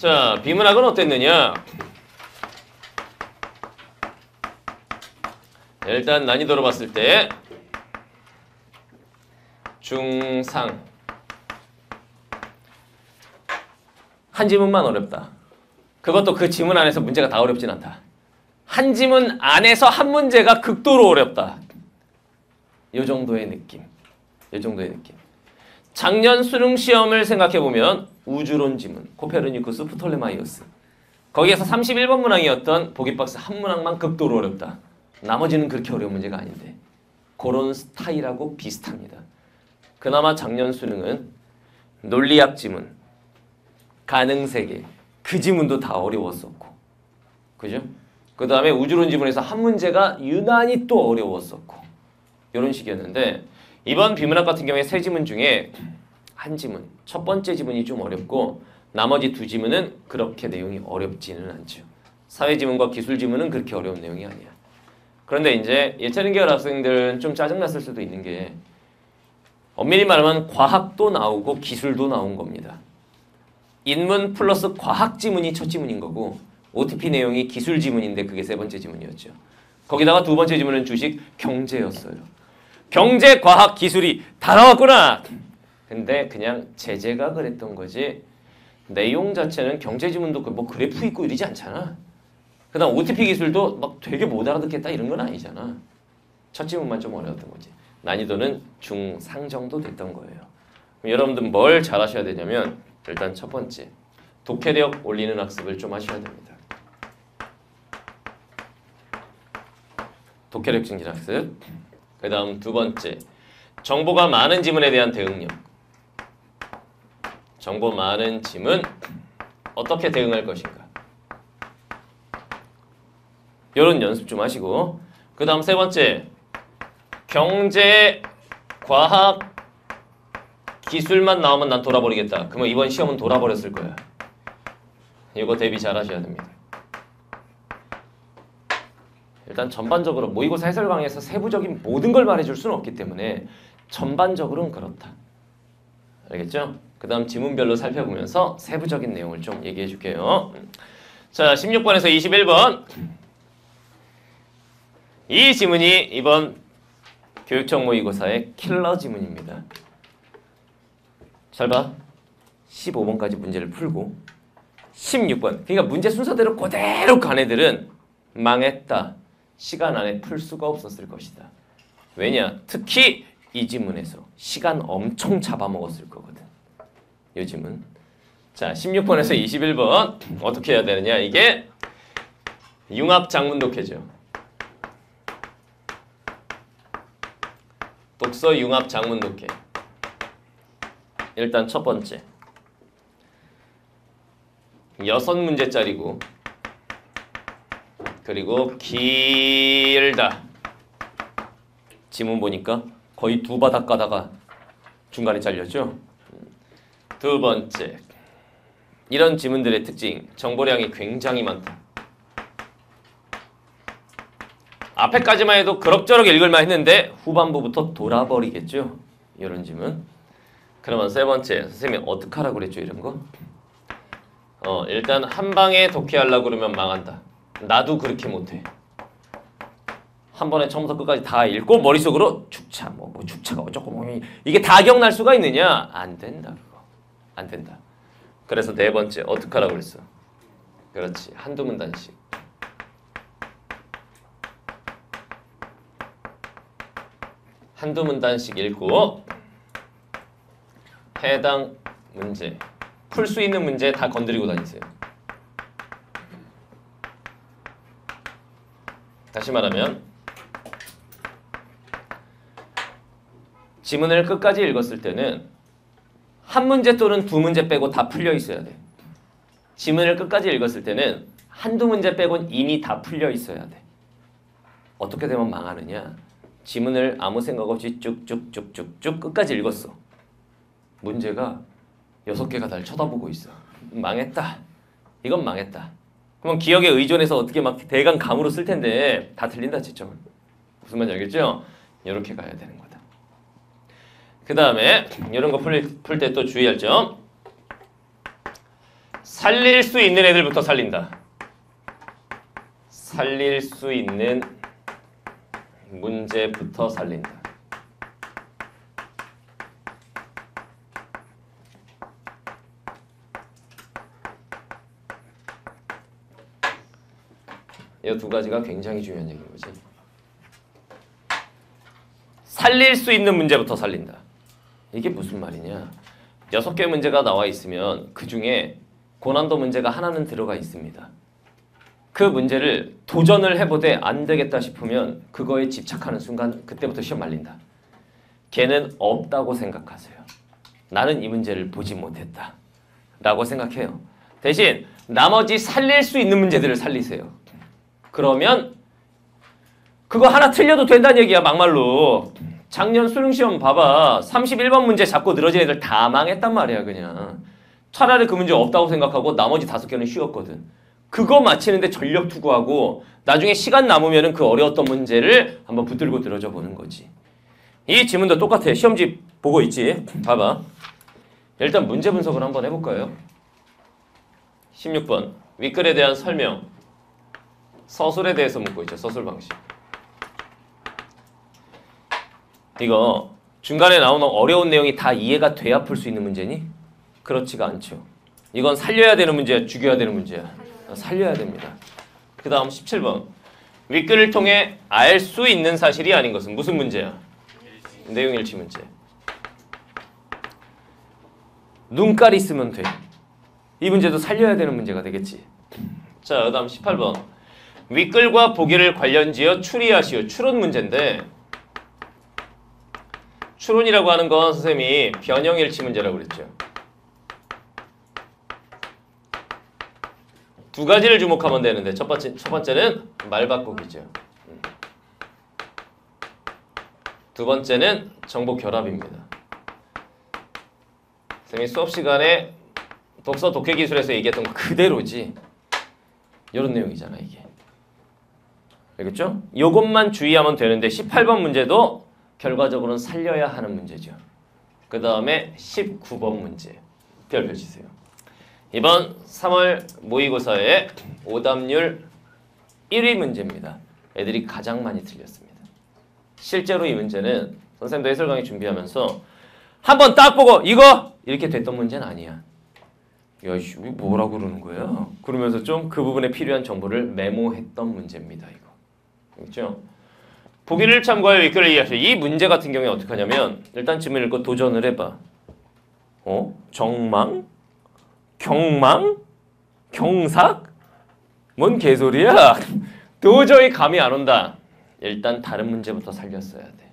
자, 비문학은 어땠느냐? 일단 난이도로 봤을 때 중상 한 지문만 어렵다. 그것도 그 지문 안에서 문제가 다 어렵진 않다. 한 지문 안에서 한 문제가 극도로 어렵다. 요 정도의 느낌. 요 정도의 느낌. 작년 수능 시험을 생각해보면 우주론 지문, 코페르니쿠스, 프톨레마이오스. 거기에서 31번 문항이었던 보기박스 한 문항만 극도로 어렵다. 나머지는 그렇게 어려운 문제가 아닌데 그런 스타일하고 비슷합니다. 그나마 작년 수능은 논리학 지문, 가능세계 그 지문도 다 어려웠었고 그죠? 그 다음에 우주론 지문에서 한 문제가 유난히 또 어려웠었고 이런 식이었는데 이번 비문학 같은 경우에 세 지문 중에 한 지문, 첫 번째 지문이 좀 어렵고 나머지 두 지문은 그렇게 내용이 어렵지는 않죠. 사회 지문과 기술 지문은 그렇게 어려운 내용이 아니야. 그런데 이제 예체능 계열 학생들은 좀 짜증났을 수도 있는 게 엄밀히 말하면 과학도 나오고 기술도 나온 겁니다. 인문 플러스 과학 지문이 첫 지문인 거고 OTP 내용이 기술 지문인데 그게 세 번째 지문이었죠. 거기다가 두 번째 지문은 주식 경제였어요. 경제, 과학, 기술이 다 나왔구나. 근데 그냥 제재가 그랬던 거지 내용 자체는 경제 지문도 뭐 그래프 있고 이러지 않잖아. 그 다음 OTP 기술도 막 되게 못 알아듣겠다 이런 건 아니잖아. 첫 지문만 좀 어려웠던 거지. 난이도는 중상 정도 됐던 거예요. 그럼 여러분들 뭘 잘 하셔야 되냐면 일단 첫 번째 독해력 올리는 학습을 좀 하셔야 됩니다. 독해력 증진 학습. 그 다음 두 번째 정보가 많은 지문에 대한 대응력. 정보 많은 지문 어떻게 대응할 것인가. 이런 연습 좀 하시고 그 다음 세 번째 경제, 과학, 기술만 나오면 난 돌아버리겠다. 그러면 이번 시험은 돌아버렸을 거야. 이거 대비 잘 하셔야 됩니다. 일단 전반적으로 모의고사 해설 강의에서 세부적인 모든 걸 말해줄 수는 없기 때문에 전반적으로는 그렇다. 알겠죠? 그 다음 지문별로 살펴보면서 세부적인 내용을 좀 얘기해 줄게요. 자, 16번에서 21번. 이 지문이 이번 교육청 모의고사의 킬러 지문입니다. 잘 봐. 15번까지 문제를 풀고 16번. 그러니까 문제 순서대로 그대로 간 애들은 망했다. 시간 안에 풀 수가 없었을 것이다. 왜냐? 특히 이 지문에서 시간 엄청 잡아먹었을 거거든. 이 지문. 자, 16번에서 21번 어떻게 해야 되느냐? 이게 융합장문독해죠. 독서 융합장문독해. 일단 첫 번째 6문제짜리고 그리고 길다. 지문 보니까 거의 두 바닥 가다가 중간에 잘렸죠. 두 번째 이런 지문들의 특징 정보량이 굉장히 많다. 앞에까지만 해도 그럭저럭 읽을만 했는데 후반부부터 돌아버리겠죠. 이런 지문. 그러면 세 번째 선생님이 어떻게 하라고 그랬죠 이런 거? 일단 한 방에 독해하려고 그러면 망한다. 나도 그렇게 못해. 한 번에 처음부터 끝까지 다 읽고 머릿속으로 축차 뭐 축차가 어쩌고 뭐 이게 다 기억날 수가 있느냐? 안 된다 그거. 안 된다. 그래서 네 번째 어떻게 하라고 그랬어? 그렇지. 한두 문단씩. 한두 문단씩 읽고 해당 문제 풀 수 있는 문제 다 건드리고 다니세요. 다시 말하면 지문을 끝까지 읽었을 때는 한 문제 또는 두 문제 빼고 다 풀려 있어야 돼. 지문을 끝까지 읽었을 때는 한두 문제 빼고는 이미 다 풀려 있어야 돼. 어떻게 되면 망하느냐? 지문을 아무 생각 없이 쭉쭉쭉쭉쭉 끝까지 읽었어. 문제가 6개가 날 쳐다보고 있어. 망했다. 이건 망했다. 그럼 기억에 의존해서 어떻게 막 대강 감으로 쓸 텐데 다 틀린다 지점은. 무슨 말인지 알겠죠? 이렇게 가야 되는 거다. 그 다음에 이런 거 풀 때 또 주의할 점. 살릴 수 있는 애들부터 살린다. 살릴 수 있는 문제부터 살린다. 이 두 가지가 굉장히 중요한 얘기인 거지. 살릴 수 있는 문제부터 살린다. 이게 무슨 말이냐? 6개 문제가 나와 있으면 그 중에 고난도 문제가 하나는 들어가 있습니다. 그 문제를 도전을 해보되 안 되겠다 싶으면 그거에 집착하는 순간 그때부터 시험 말린다. 걔는 없다고 생각하세요. 나는 이 문제를 보지 못했다 라고 생각해요. 대신 나머지 살릴 수 있는 문제들을 살리세요. 그러면 그거 하나 틀려도 된다는 얘기야. 막말로. 작년 수능시험 봐봐. 31번 문제 잡고 늘어진 애들 다 망했단 말이야. 그냥 차라리 그 문제 없다고 생각하고 나머지 5개는 쉬웠거든. 그거 맞히는데 전력 투구하고 나중에 시간 남으면 그 어려웠던 문제를 한번 붙들고 늘어져 보는 거지. 이 지문도 똑같아. 시험지 보고 있지. 봐봐. 일단 문제 분석을 한번 해볼까요? 16번 윗글에 대한 설명. 서술에 대해서 묻고 있죠. 서술 방식. 이거 중간에 나오는 어려운 내용이 다 이해가 돼야 풀 수 있는 문제니? 그렇지가 않죠. 이건 살려야 되는 문제야, 죽여야 되는 문제야. 살려야 됩니다. 그 다음 17번 윗글을 통해 알 수 있는 사실이 아닌 것은 무슨 문제야? 내용일치 문제. 눈깔이 있으면 돼. 이 문제도 살려야 되는 문제가 되겠지. 자, 그 다음 18번 윗글과 보기를 관련지어 추리하시오. 추론 문제인데 추론이라고 하는 건 선생님이 변형일치 문제라고 그랬죠. 두 가지를 주목하면 되는데 첫 번째는 말 바꾸기죠. 두 번째는 정보 결합입니다. 선생님이 수업 시간에 독서 독해 기술에서 얘기했던 거 그대로지. 이런 내용이잖아 이게. 알겠죠? 요것만 주의하면 되는데 18번 문제도 결과적으로는 살려야 하는 문제죠. 그 다음에 19번 문제 별표 치세요. 이번 3월 모의고사의 오답률 1위 문제입니다. 애들이 가장 많이 틀렸습니다. 실제로 이 문제는 선생님도 해설 강의 준비하면서 한번 딱 보고 이거! 이렇게 됐던 문제는 아니야. 야, 이씨, 뭐라고 그러는 거야? 그러면서 좀 그 부분에 필요한 정보를 메모했던 문제입니다. 이거. 그렇죠? 보기를 참고하여 윗글을 이해하세요. 이 문제 같은 경우에 어떻게 하냐면 일단 지문 읽고 도전을 해봐. 정망? 경망? 경삭? 뭔 개소리야? 도저히 감이 안 온다. 일단 다른 문제부터 살렸어야 돼.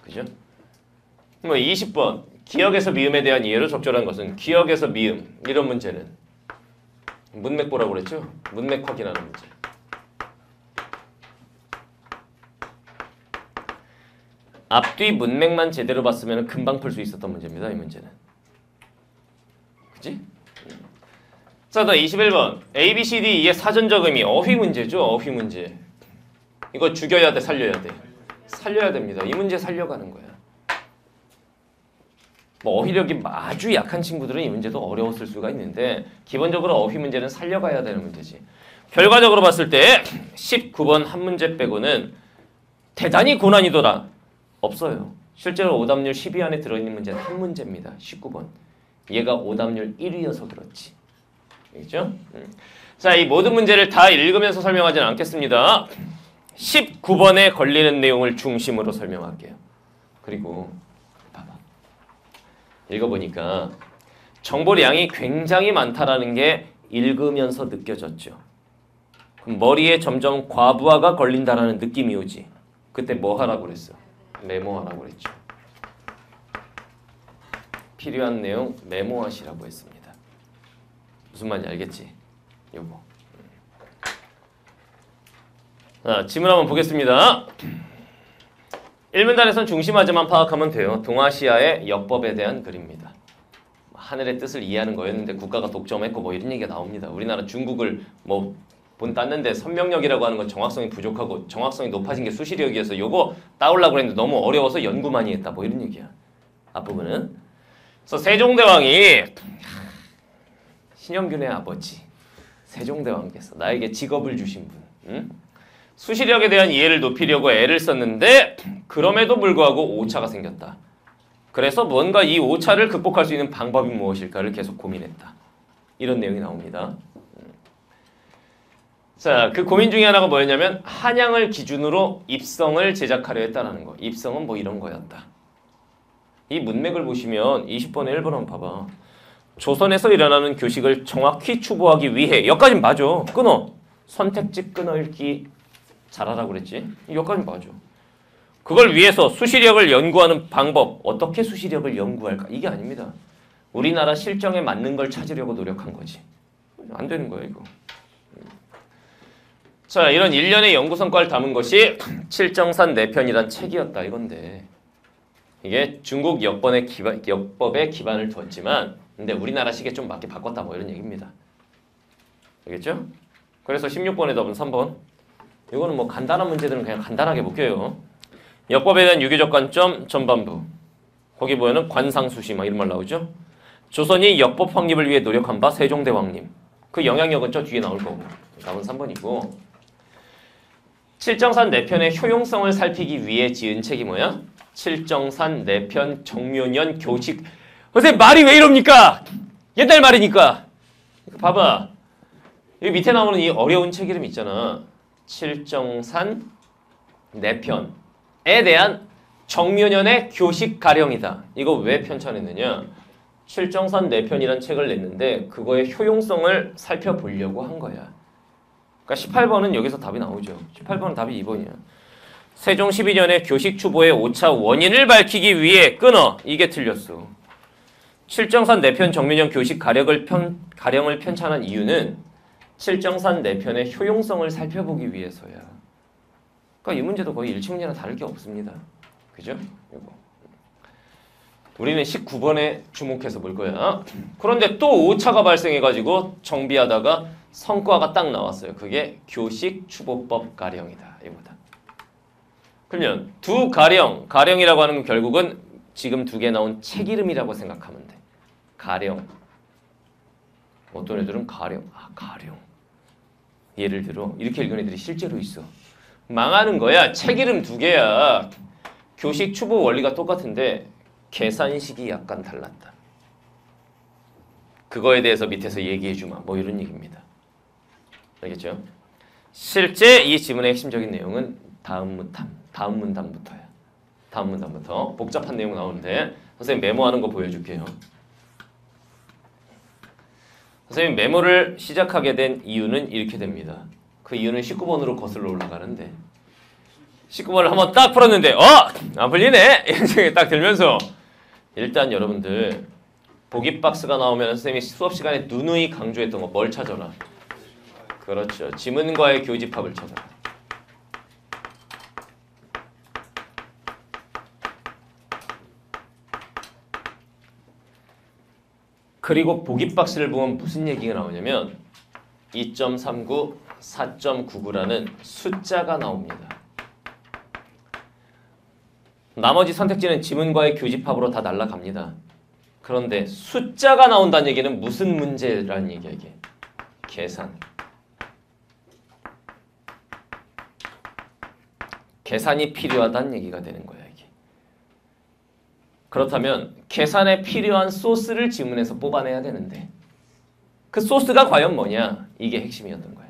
그죠? 뭐 20번 기억에서 미음에 대한 이해로 적절한 것은 기억에서 미음 이런 문제는 문맥 보라고 그랬죠? 문맥 확인하는 문제. 앞뒤 문맥만 제대로 봤으면 금방 풀 수 있었던 문제입니다. 이 문제는. 그치? 자, 더 21번 A, B, C, D, E의 사전적 의미 어휘 문제죠. 어휘 문제. 이거 죽여야 돼, 살려야 돼? 살려야 됩니다. 이 문제 살려가는 거야. 뭐 어휘력이 아주 약한 친구들은 이 문제도 어려웠을 수가 있는데 기본적으로 어휘 문제는 살려가야 되는 문제지. 결과적으로 봤을 때 19번 한 문제 빼고는 대단히 고난이도다. 없어요. 실제로 오답률 10위 안에 들어있는 문제는 한 문제입니다. 19번. 얘가 오답률 1위여서 그렇지. 알겠죠? 자, 이 모든 문제를 다 읽으면서 설명하지는 않겠습니다. 19번에 걸리는 내용을 중심으로 설명할게요. 그리고 봐봐. 읽어보니까 정보량이 굉장히 많다라는 게 읽으면서 느껴졌죠. 그럼 머리에 점점 과부하가 걸린다라는 느낌이 오지. 그때 뭐 하라고 그랬어? 메모하라고 그랬죠. 필요한 내용 메모하시라고 했습니다. 무슨 말인지 알겠지? 요거. 자, 지문 한번 보겠습니다. 1문단에선 중심화제만 파악하면 돼요. 동아시아의 역법에 대한 글입니다. 하늘의 뜻을 이해하는 거였는데 국가가 독점했고 뭐 이런 얘기가 나옵니다. 우리나라 중국을 뭐 본 땄는데 선명력이라고 하는 건 정확성이 부족하고 정확성이 높아진 게 수시력이어서 요거 따오려고 했는데 너무 어려워서 연구 많이 했다. 뭐 이런 얘기야. 앞부분은. 그래서 세종대왕이 신영균의 아버지 세종대왕께서 나에게 직업을 주신 분. 응? 수시력에 대한 이해를 높이려고 애를 썼는데 그럼에도 불구하고 오차가 생겼다. 그래서 뭔가 이 오차를 극복할 수 있는 방법이 무엇일까를 계속 고민했다. 이런 내용이 나옵니다. 자, 그 고민 중에 하나가 뭐였냐면 한양을 기준으로 입성을 제작하려 했다라는 거. 입성은 뭐 이런 거였다. 이 문맥을 보시면 20번에 1번 한번 봐봐. 조선에서 일어나는 교식을 정확히 추구하기 위해 여기까진 맞아. 끊어. 선택집 끊어 읽기 잘하라고 그랬지. 여기까진 맞아. 그걸 위해서 수시력을 연구하는 방법. 어떻게 수시력을 연구할까? 이게 아닙니다. 우리나라 실정에 맞는 걸 찾으려고 노력한 거지. 안 되는 거야 이거. 자, 이런 일련의 연구 성과를 담은 것이 칠정산 내편이란 책이었다 이건데 이게 중국 역법에 기반을 두었지만 근데 우리나라식에 좀 맞게 바꿨다 뭐 이런 얘기입니다. 알겠죠? 그래서 16번의 답은 3번. 이거는 뭐 간단한 문제들은 그냥 간단하게 볼게요. 역법에 대한 유교적 관점 전반부. 거기 보면은 관상수시 막 이런 말 나오죠. 조선이 역법 확립을 위해 노력한 바 세종대왕님. 그 영향력은 저 뒤에 나올 거고. 답은 3번이고. 칠정산 내편의 효용성을 살피기 위해 지은 책이 뭐야? 칠정산 내편 정묘년 교식. 선생님 말이 왜 이럽니까? 옛날 말이니까. 봐봐. 여기 밑에 나오는 이 어려운 책 이름 있잖아. 칠정산 내편에 대한 정묘년의 교식 가령이다. 이거 왜 편찬했느냐? 칠정산 내편이란 책을 냈는데 그거의 효용성을 살펴보려고 한 거야. 그러니까 18번은 여기서 답이 나오죠. 18번은 답이 2번이야. 세종 12년에 교식 추보의 오차 원인을 밝히기 위해 끊어. 이게 틀렸어. 칠정산 내편 정묘년 교식 가령을 편찬한 이유는 칠정산 내편의 효용성을 살펴보기 위해서야. 그러니까 이 문제도 거의 일치문제랑 다를 게 없습니다. 그죠? 이거. 우리는 19번에 주목해서 볼 거야. 그런데 또 오차가 발생해가지고 정비하다가 성과가 딱 나왔어요. 그게 교식 추보법 가령이다. 이거다. 그러면 두 가령이라고 하는 건 결국은 지금 두 개 나온 책 이름이라고 생각하면 돼. 가령. 어떤 애들은 가령. 예를 들어 이렇게 읽은 애들이 실제로 있어. 망하는 거야. 책 이름 두 개야. 교식 추보 원리가 똑같은데 계산식이 약간 달랐다. 그거에 대해서 밑에서 얘기해주마. 뭐 이런 얘기입니다. 알겠죠? 실제 이 지문의 핵심적인 내용은 다음 문단부터야. 다음 문단부터 복잡한 내용 나오는데 선생님 메모하는 거 보여줄게요. 선생님 메모를 시작하게 된 이유는 이렇게 됩니다. 그 이유는 19번으로 거슬러 올라가는데 19번을 한번 딱 풀었는데 안 풀리네! 이런 생각이 딱 들면서 일단 여러분들 보기 박스가 나오면 선생님이 수업 시간에 누누이 강조했던 거 뭘 찾아라? 그렇죠. 지문과의 교집합을 찾아라. 그리고 보기 박스를 보면 무슨 얘기가 나오냐면 2.39, 4.99라는 숫자가 나옵니다. 나머지 선택지는 지문과의 교집합으로 다 날아갑니다. 그런데 숫자가 나온다는 얘기는 무슨 문제라는 얘기야 이게? 계산. 계산이 필요하다는 얘기가 되는 거야 이게. 그렇다면 계산에 필요한 소스를 지문에서 뽑아내야 되는데 그 소스가 과연 뭐냐? 이게 핵심이었던 거야.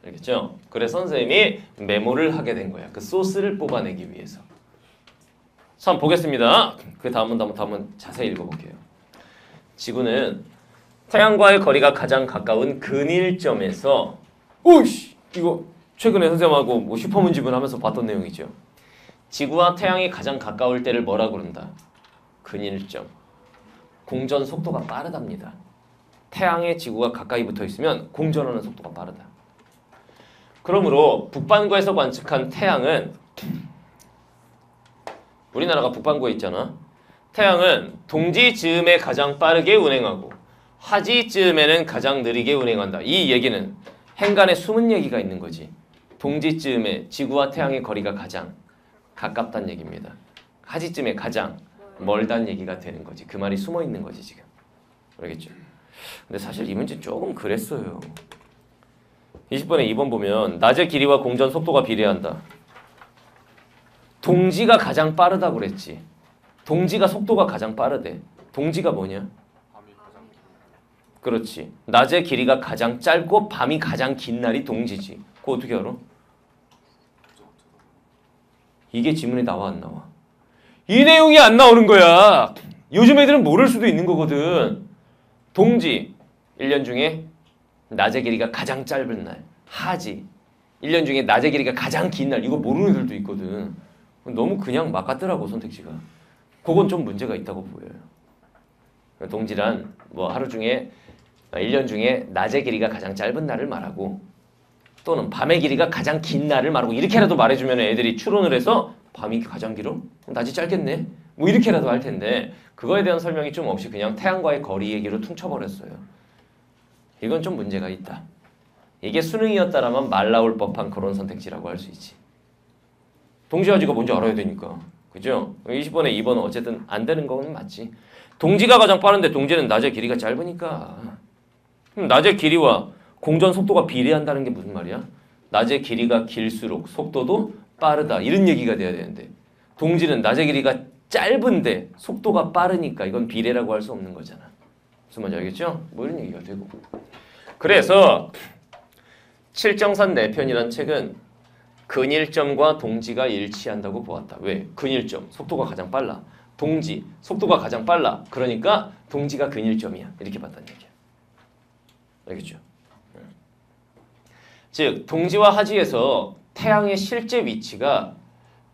알겠죠? 그래서 선생님이 메모를 하게 된 거야. 그 소스를 뽑아내기 위해서. 자, 한번 보겠습니다. 그 다음은 자세히 읽어볼게요. 지구는 태양과의 거리가 가장 가까운 근일점에서 오이씨! 이거 최근에 선생님하고 뭐 슈퍼문집을 하면서 봤던 내용이죠. 지구와 태양이 가장 가까울 때를 뭐라고 그런다? 근일점. 공전 속도가 빠르답니다. 태양에 지구가 가까이 붙어 있으면 공전하는 속도가 빠르다. 그러므로 북반구에서 관측한 태양은 우리나라가 북반구에 있잖아. 태양은 동지즈음에 가장 빠르게 운행하고 하지즈음에는 가장 느리게 운행한다. 이 얘기는 행간에 숨은 얘기가 있는 거지. 동지즈음에 지구와 태양의 거리가 가장 가깝다는 얘기입니다. 하지쯤에 가장 멀다는 얘기가 되는 거지. 그 말이 숨어 있는 거지 지금. 알겠죠? 근데 사실 이 문제 조금 그랬어요. 20번에 2번 보면 낮의 길이와 공전 속도가 비례한다. 동지가 가장 빠르다고 그랬지. 동지가 속도가 가장 빠르대. 동지가 뭐냐? 그렇지. 낮의 길이가 가장 짧고 밤이 가장 긴 날이 동지지. 그거 어떻게 알아? 이게 지문에 나와 안 나와? 이 내용이 안 나오는 거야. 요즘 애들은 모를 수도 있는 거거든. 동지 1년 중에 낮의 길이가 가장 짧은 날. 하지 1년 중에 낮의 길이가 가장 긴 날. 이거 모르는 애들도 있거든. 너무 그냥 막 같더라고 선택지가. 그건 좀 문제가 있다고 보여요. 동지란 뭐 하루 중에 1년 중에 낮의 길이가 가장 짧은 날을 말하고 또는 밤의 길이가 가장 긴 날을 말하고 이렇게라도 말해주면 애들이 추론을 해서 밤이 가장 길어? 낮이 짧겠네? 뭐 이렇게라도 할 텐데 그거에 대한 설명이 좀 없이 그냥 태양과의 거리 얘기로 퉁쳐버렸어요. 이건 좀 문제가 있다. 이게 수능이었다라면 말 나올 법한 그런 선택지라고 할 수 있지. 동지화지가 뭔지 알아야 되니까. 그죠? 20번에 2번은 어쨌든 안 되는 건 맞지. 동지가 가장 빠른데 동지는 낮의 길이가 짧으니까. 그럼 낮의 길이와 공전 속도가 비례한다는 게 무슨 말이야? 낮의 길이가 길수록 속도도 빠르다. 이런 얘기가 돼야 되는데 동지는 낮의 길이가 짧은데 속도가 빠르니까 이건 비례라고 할 수 없는 거잖아. 무슨 말인지 알겠죠? 뭐 이런 얘기가 되고. 그래서 칠정산 내편이란 책은 근일점과 동지가 일치한다고 보았다. 왜? 근일점, 속도가 가장 빨라. 동지, 속도가 가장 빨라. 그러니까 동지가 근일점이야. 이렇게 봤다는 얘기야. 알겠죠? 즉 동지와 하지에서 태양의 실제 위치가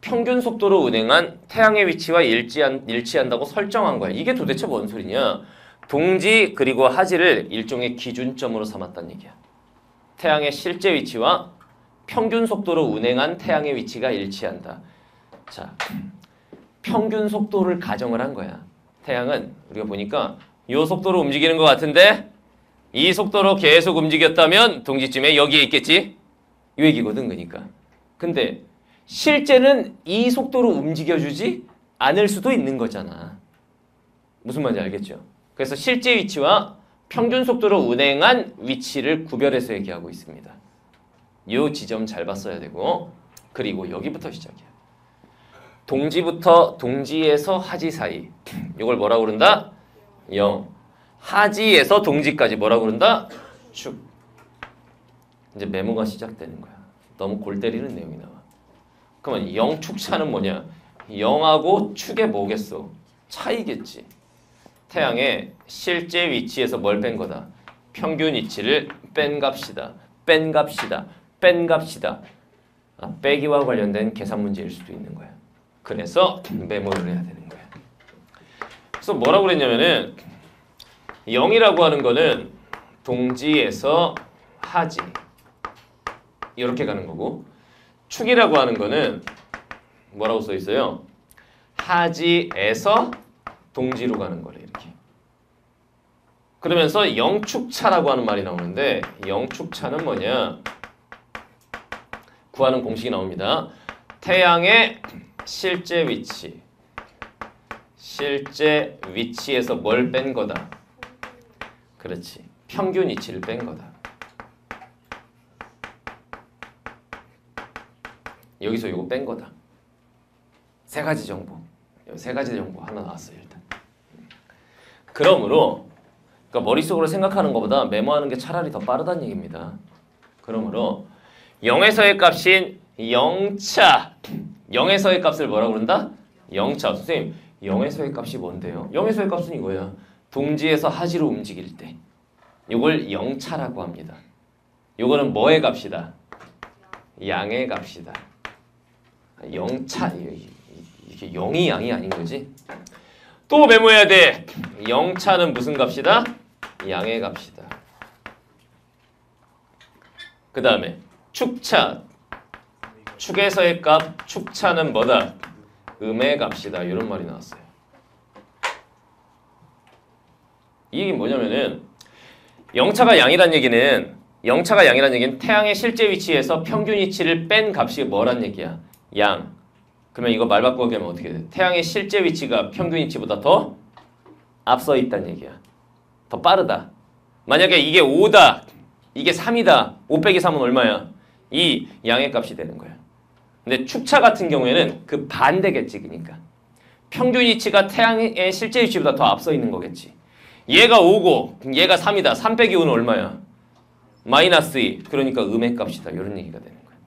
평균 속도로 운행한 태양의 위치와 일치한다고 설정한 거야. 이게 도대체 뭔 소리냐? 동지 그리고 하지를 일종의 기준점으로 삼았다는 얘기야. 태양의 실제 위치와 평균 속도로 운행한 태양의 위치가 일치한다. 자, 평균 속도를 가정을 한 거야. 태양은 우리가 보니까 이 속도로 움직이는 것 같은데 이 속도로 계속 움직였다면 동지쯤에 여기에 있겠지? 이 얘기거든, 그러니까. 근데 실제는 이 속도로 움직여주지 않을 수도 있는 거잖아. 무슨 말인지 알겠죠? 그래서 실제 위치와 평균 속도로 운행한 위치를 구별해서 얘기하고 있습니다. 이 지점 잘 봤어야 되고 그리고 여기부터 시작이야. 동지부터 동지에서 하지 사이. 이걸 뭐라고 그런다? 0. 하지에서 동지까지 뭐라고 그런다? 축. 이제 메모가 시작되는 거야. 너무 골 때리는 내용이 나와. 그러면 0축차는 뭐냐? 0하고 축의 뭐겠어? 차이겠지. 태양의 실제 위치에서 뭘 뺀 거다? 평균 위치를 뺀 값이다. 뺀 값이다. 뺀 값이다. 빼기와 관련된 계산 문제일 수도 있는 거야. 그래서 메모를 해야 되는 거야. 그래서 뭐라고 그랬냐면은 0이라고 하는 거는 동지에서 하지 이렇게 가는 거고 축이라고 하는 거는 뭐라고 써 있어요? 하지에서 동지로 가는 거래 이렇게. 그러면서 0축차라고 하는 말이 나오는데 0축차는 뭐냐? 구하는 공식이 나옵니다. 태양의 실제 위치에서 뭘 뺀 거다? 그렇지. 평균 위치를 뺀 거다. 여기서 이거 뺀 거다. 세 가지 정보. 세 가지 정보 하나 나왔어요, 일단. 그러므로 그러니까 머릿속으로 생각하는 것보다 메모하는 게 차라리 더 빠르다는 얘기입니다. 그러므로 0에서의 값인 0차. 0에서의 값을 뭐라고 그런다? 0차. 선생님, 0에서의 값이 뭔데요? 0에서의 값은 이거야. 동지에서 하지로 움직일 때. 이걸 0차라고 합니다. 이거는 뭐의 값이다? 양의 값이다. 0차. 이게 0이 양이 아닌 거지? 또 메모해야 돼. 0차는 무슨 값이다? 양의 값이다. 그 다음에 축차. 축에서의 값, 축차는 뭐다? 음의 값이다. 이런 말이 나왔어요. 이 얘기는 뭐냐면은 0차가 양이란 얘기는 태양의 실제 위치에서 평균 위치를 뺀 값이 뭐란 얘기야? 양. 그러면 이거 말 바꾸기 하면 어떻게 돼? 태양의 실제 위치가 평균 위치보다 더 앞서 있다는 얘기야. 더 빠르다. 만약에 이게 5다, 이게 3이다. 5 빼기 3은 얼마야? 이 양의 값이 되는 거야. 근데 축차 같은 경우에는 그 반대겠지, 그러니까. 평균 위치가 태양의 실제 위치보다 더 앞서 있는 거겠지. 얘가 5고 얘가 3이다. 3 빼기 5는 얼마야? 마이너스 2. 그러니까 음의 값이다. 이런 얘기가 되는 거야.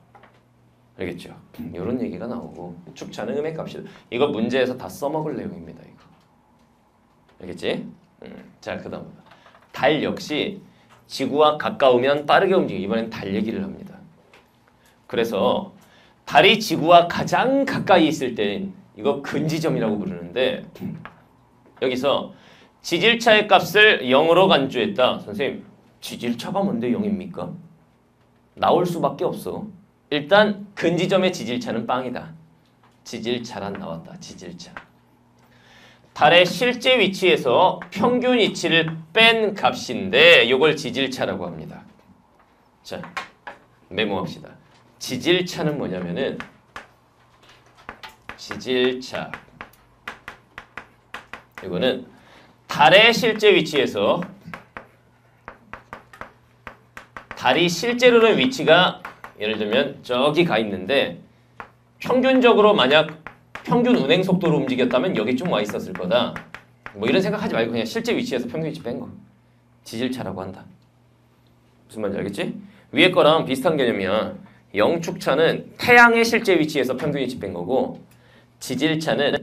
알겠죠? 이런 얘기가 나오고 축차는 음의 값이다. 이거 문제에서 다 써먹을 내용입니다. 이거. 알겠지? 자, 그 다음 달 역시 지구와 가까우면 빠르게 움직여. 이번엔 달 얘기를 합니다. 그래서 달이 지구와 가장 가까이 있을 땐 이거 근지점이라고 부르는데 여기서 지질차의 값을 0으로 간주했다. 선생님, 지질차가 뭔데 0입니까? 나올 수밖에 없어. 일단 근지점의 지질차는 빵이다. 지질차란 나왔다. 지질차. 달의 실제 위치에서 평균 위치를 뺀 값인데 이걸 지질차라고 합니다. 자, 메모합시다. 지질차는 뭐냐면은 지질차 이거는 달의 실제 위치에서 달이 실제로는 위치가 예를 들면 저기 가 있는데 평균적으로 만약 평균 운행 속도로 움직였다면 여기 좀 와 있었을 거다. 뭐 이런 생각하지 말고 그냥 실제 위치에서 평균 위치 뺀 거. 지질차라고 한다. 무슨 말인지 알겠지? 위에 거랑 비슷한 개념이야. 영축차는 태양의 실제 위치에서 평균 위치 뺀 거고 지질차는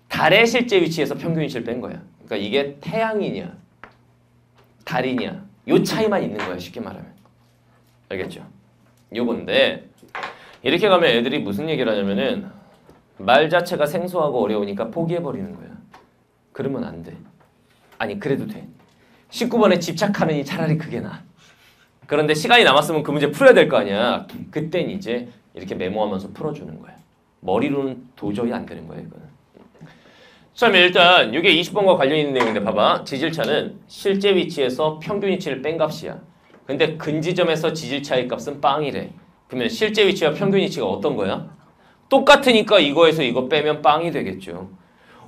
달의 실제 위치에서 평균 위치를 뺀 거야. 그러니까 이게 태양이냐 달이냐 요 차이만 있는 거야. 쉽게 말하면. 알겠죠? 요건데 이렇게 가면 애들이 무슨 얘기를 하냐면은 말 자체가 생소하고 어려우니까 포기해버리는 거야. 그러면 안 돼. 아니 그래도 돼. 19번에 집착하느니 차라리 그게 나아. 그런데 시간이 남았으면 그 문제 풀어야 될 거 아니야. 그땐 이제 이렇게 메모하면서 풀어주는 거야. 머리로는 도저히 안 되는 거야 이거는. 자, 일단 이게 20번과 관련 있는 내용인데 봐봐. 지질차는 실제 위치에서 평균 위치를 뺀 값이야. 근데 근지점에서 지질차의 값은 빵이래. 그러면 실제 위치와 평균 위치가 어떤 거야? 똑같으니까 이거에서 이거 빼면 빵이 되겠죠.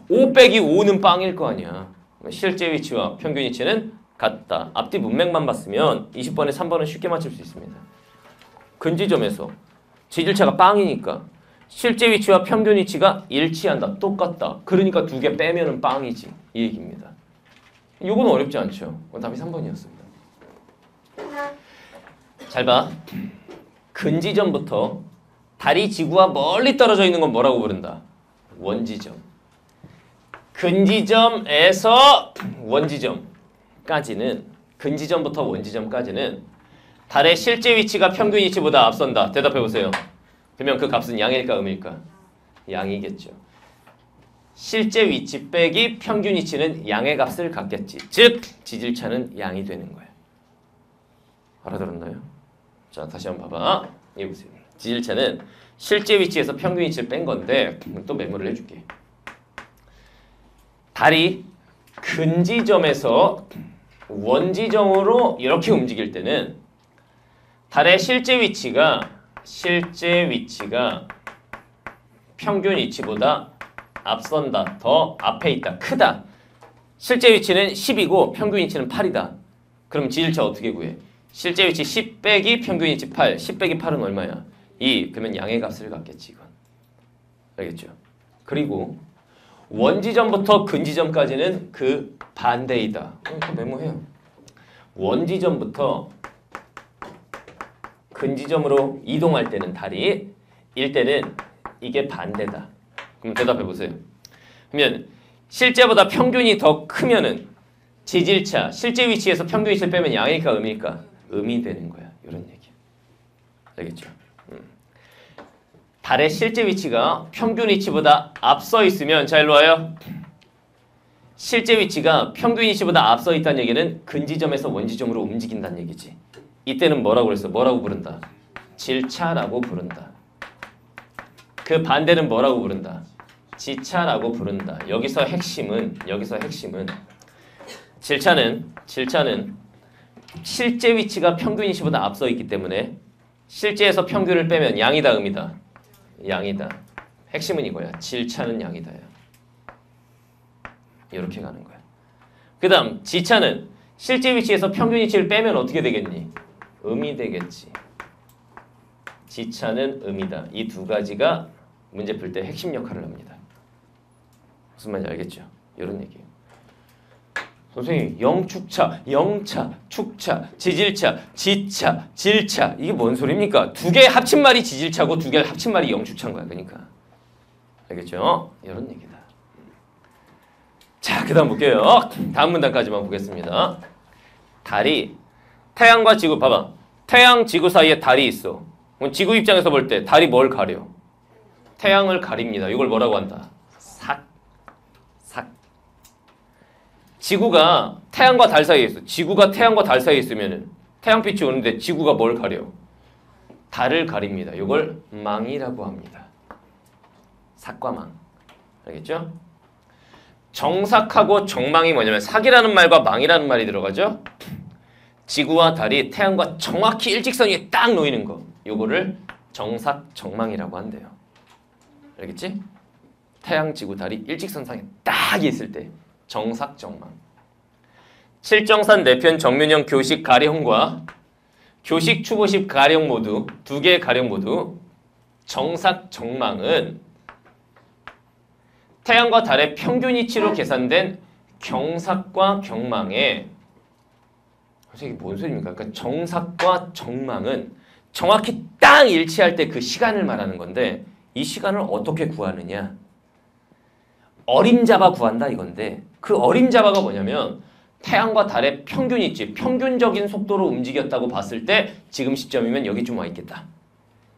5 빼기 5는 빵일 거 아니야. 실제 위치와 평균 위치는 같다. 앞뒤 문맥만 봤으면 20번에 3번은 쉽게 맞출 수 있습니다. 근지점에서 지질차가 빵이니까 실제 위치와 평균 위치가 일치한다. 똑같다. 그러니까 두 개 빼면은 빵이지. 이 얘기입니다. 이건 어렵지 않죠. 답이 3번이었습니다. 잘 봐. 근지점부터 달이 지구와 멀리 떨어져 있는 건 뭐라고 부른다? 원지점. 근지점에서 원지점까지는 근지점부터 원지점까지는 달의 실제 위치가 평균 위치보다 앞선다. 대답해보세요. 그러면 그 값은 양일까 음일까? 양이겠죠. 실제 위치 빼기 평균 위치는 양의 값을 갖겠지. 즉 지질차는 양이 되는 거야. 알아들었나요? 자, 다시 한번 봐봐. 이거 보세요. 지질차는 실제 위치에서 평균 위치를 뺀 건데 또 메모를 해줄게. 달이 근지점에서 원지점으로 이렇게 움직일 때는 달의 실제 위치가 평균 위치보다 앞선다. 더 앞에 있다. 크다. 실제 위치는 10이고 평균 위치는 8이다. 그럼 지질차 어떻게 구해? 실제 위치 10 빼기 평균 위치 8. 10 빼기 8은 얼마야? 2. 그러면 양의 값을 갖겠지 이건. 알겠죠? 그리고 원지점부터 근지점까지는 그 반대이다. 이거 메모해요. 원지점부터 근지점으로 이동할 때는 달이 일 때는 이게 반대다. 그럼 대답해 보세요. 그러면 실제보다 평균이 더 크면은 지질차 실제 위치에서 평균 위치를 빼면 양일까 음일까? 음이 되는 거야. 이런 얘기. 알겠죠? 달의 실제 위치가 평균 위치보다 앞서 있으면 자 일로 와요. 실제 위치가 평균 위치보다 앞서 있다는 얘기는 근지점에서 원지점으로 움직인다는 얘기지. 이때는 뭐라고 그랬어? 뭐라고 부른다? 질차라고 부른다. 그 반대는 뭐라고 부른다? 지차라고 부른다. 여기서 핵심은 질차는 실제 위치가 평균 위치보다 앞서 있기 때문에 실제에서 평균을 빼면 양이다 음이다? 양이다. 핵심은 이거야. 질차는 양이다야. 이렇게 가는 거야. 그 다음 지차는 실제 위치에서 평균 위치를 빼면 어떻게 되겠니? 음이 되겠지. 지차는 음이다. 이 두 가지가 문제 풀 때 핵심 역할을 합니다. 무슨 말인지 알겠죠? 이런 얘기예요. 선생님, 영축차, 영차, 축차, 지질차, 지차, 질차 이게 뭔 소리입니까? 두 개 합친 말이 지질차고 두 개 합친 말이 영축차인 거야. 그러니까 알겠죠? 이런 얘기다. 자, 그 다음 볼게요. 다음 문단까지만 보겠습니다. 달이 태양과 지구 봐봐. 태양, 지구 사이에 달이 있어. 그럼 지구 입장에서 볼 때 달이 뭘 가려? 태양을 가립니다. 이걸 뭐라고 한다? 삭. 지구가 태양과 달 사이에 있어. 지구가 태양과 달 사이에 있으면은 태양빛이 오는데 지구가 뭘 가려? 달을 가립니다. 이걸 망이라고 합니다. 삭과 망. 알겠죠? 정삭하고 정망이 뭐냐면 삭이라는 말과 망이라는 말이 들어가죠. 지구와 달이 태양과 정확히 일직선에 딱 놓이는 거. 요거를 정삭, 정망이라고 한대요. 알겠지? 태양, 지구, 달이 일직선상에 딱 있을 때 정삭, 정망. 칠정산 내편 정면형 교식 가령과 교식 추보식 가령 모두 두 개의 가령 모두 정삭, 정망은 태양과 달의 평균 위치로 계산된 경삭과 경망의 이게 뭔 소리입니까? 그러니까 정삭과 정망은 정확히 딱 일치할 때 그 시간을 말하는 건데 이 시간을 어떻게 구하느냐? 어림잡아 구한다 이건데 그 어림잡아가 뭐냐면 태양과 달의 평균 위치, 평균적인 속도로 움직였다고 봤을 때 지금 시점이면 여기쯤 와 있겠다.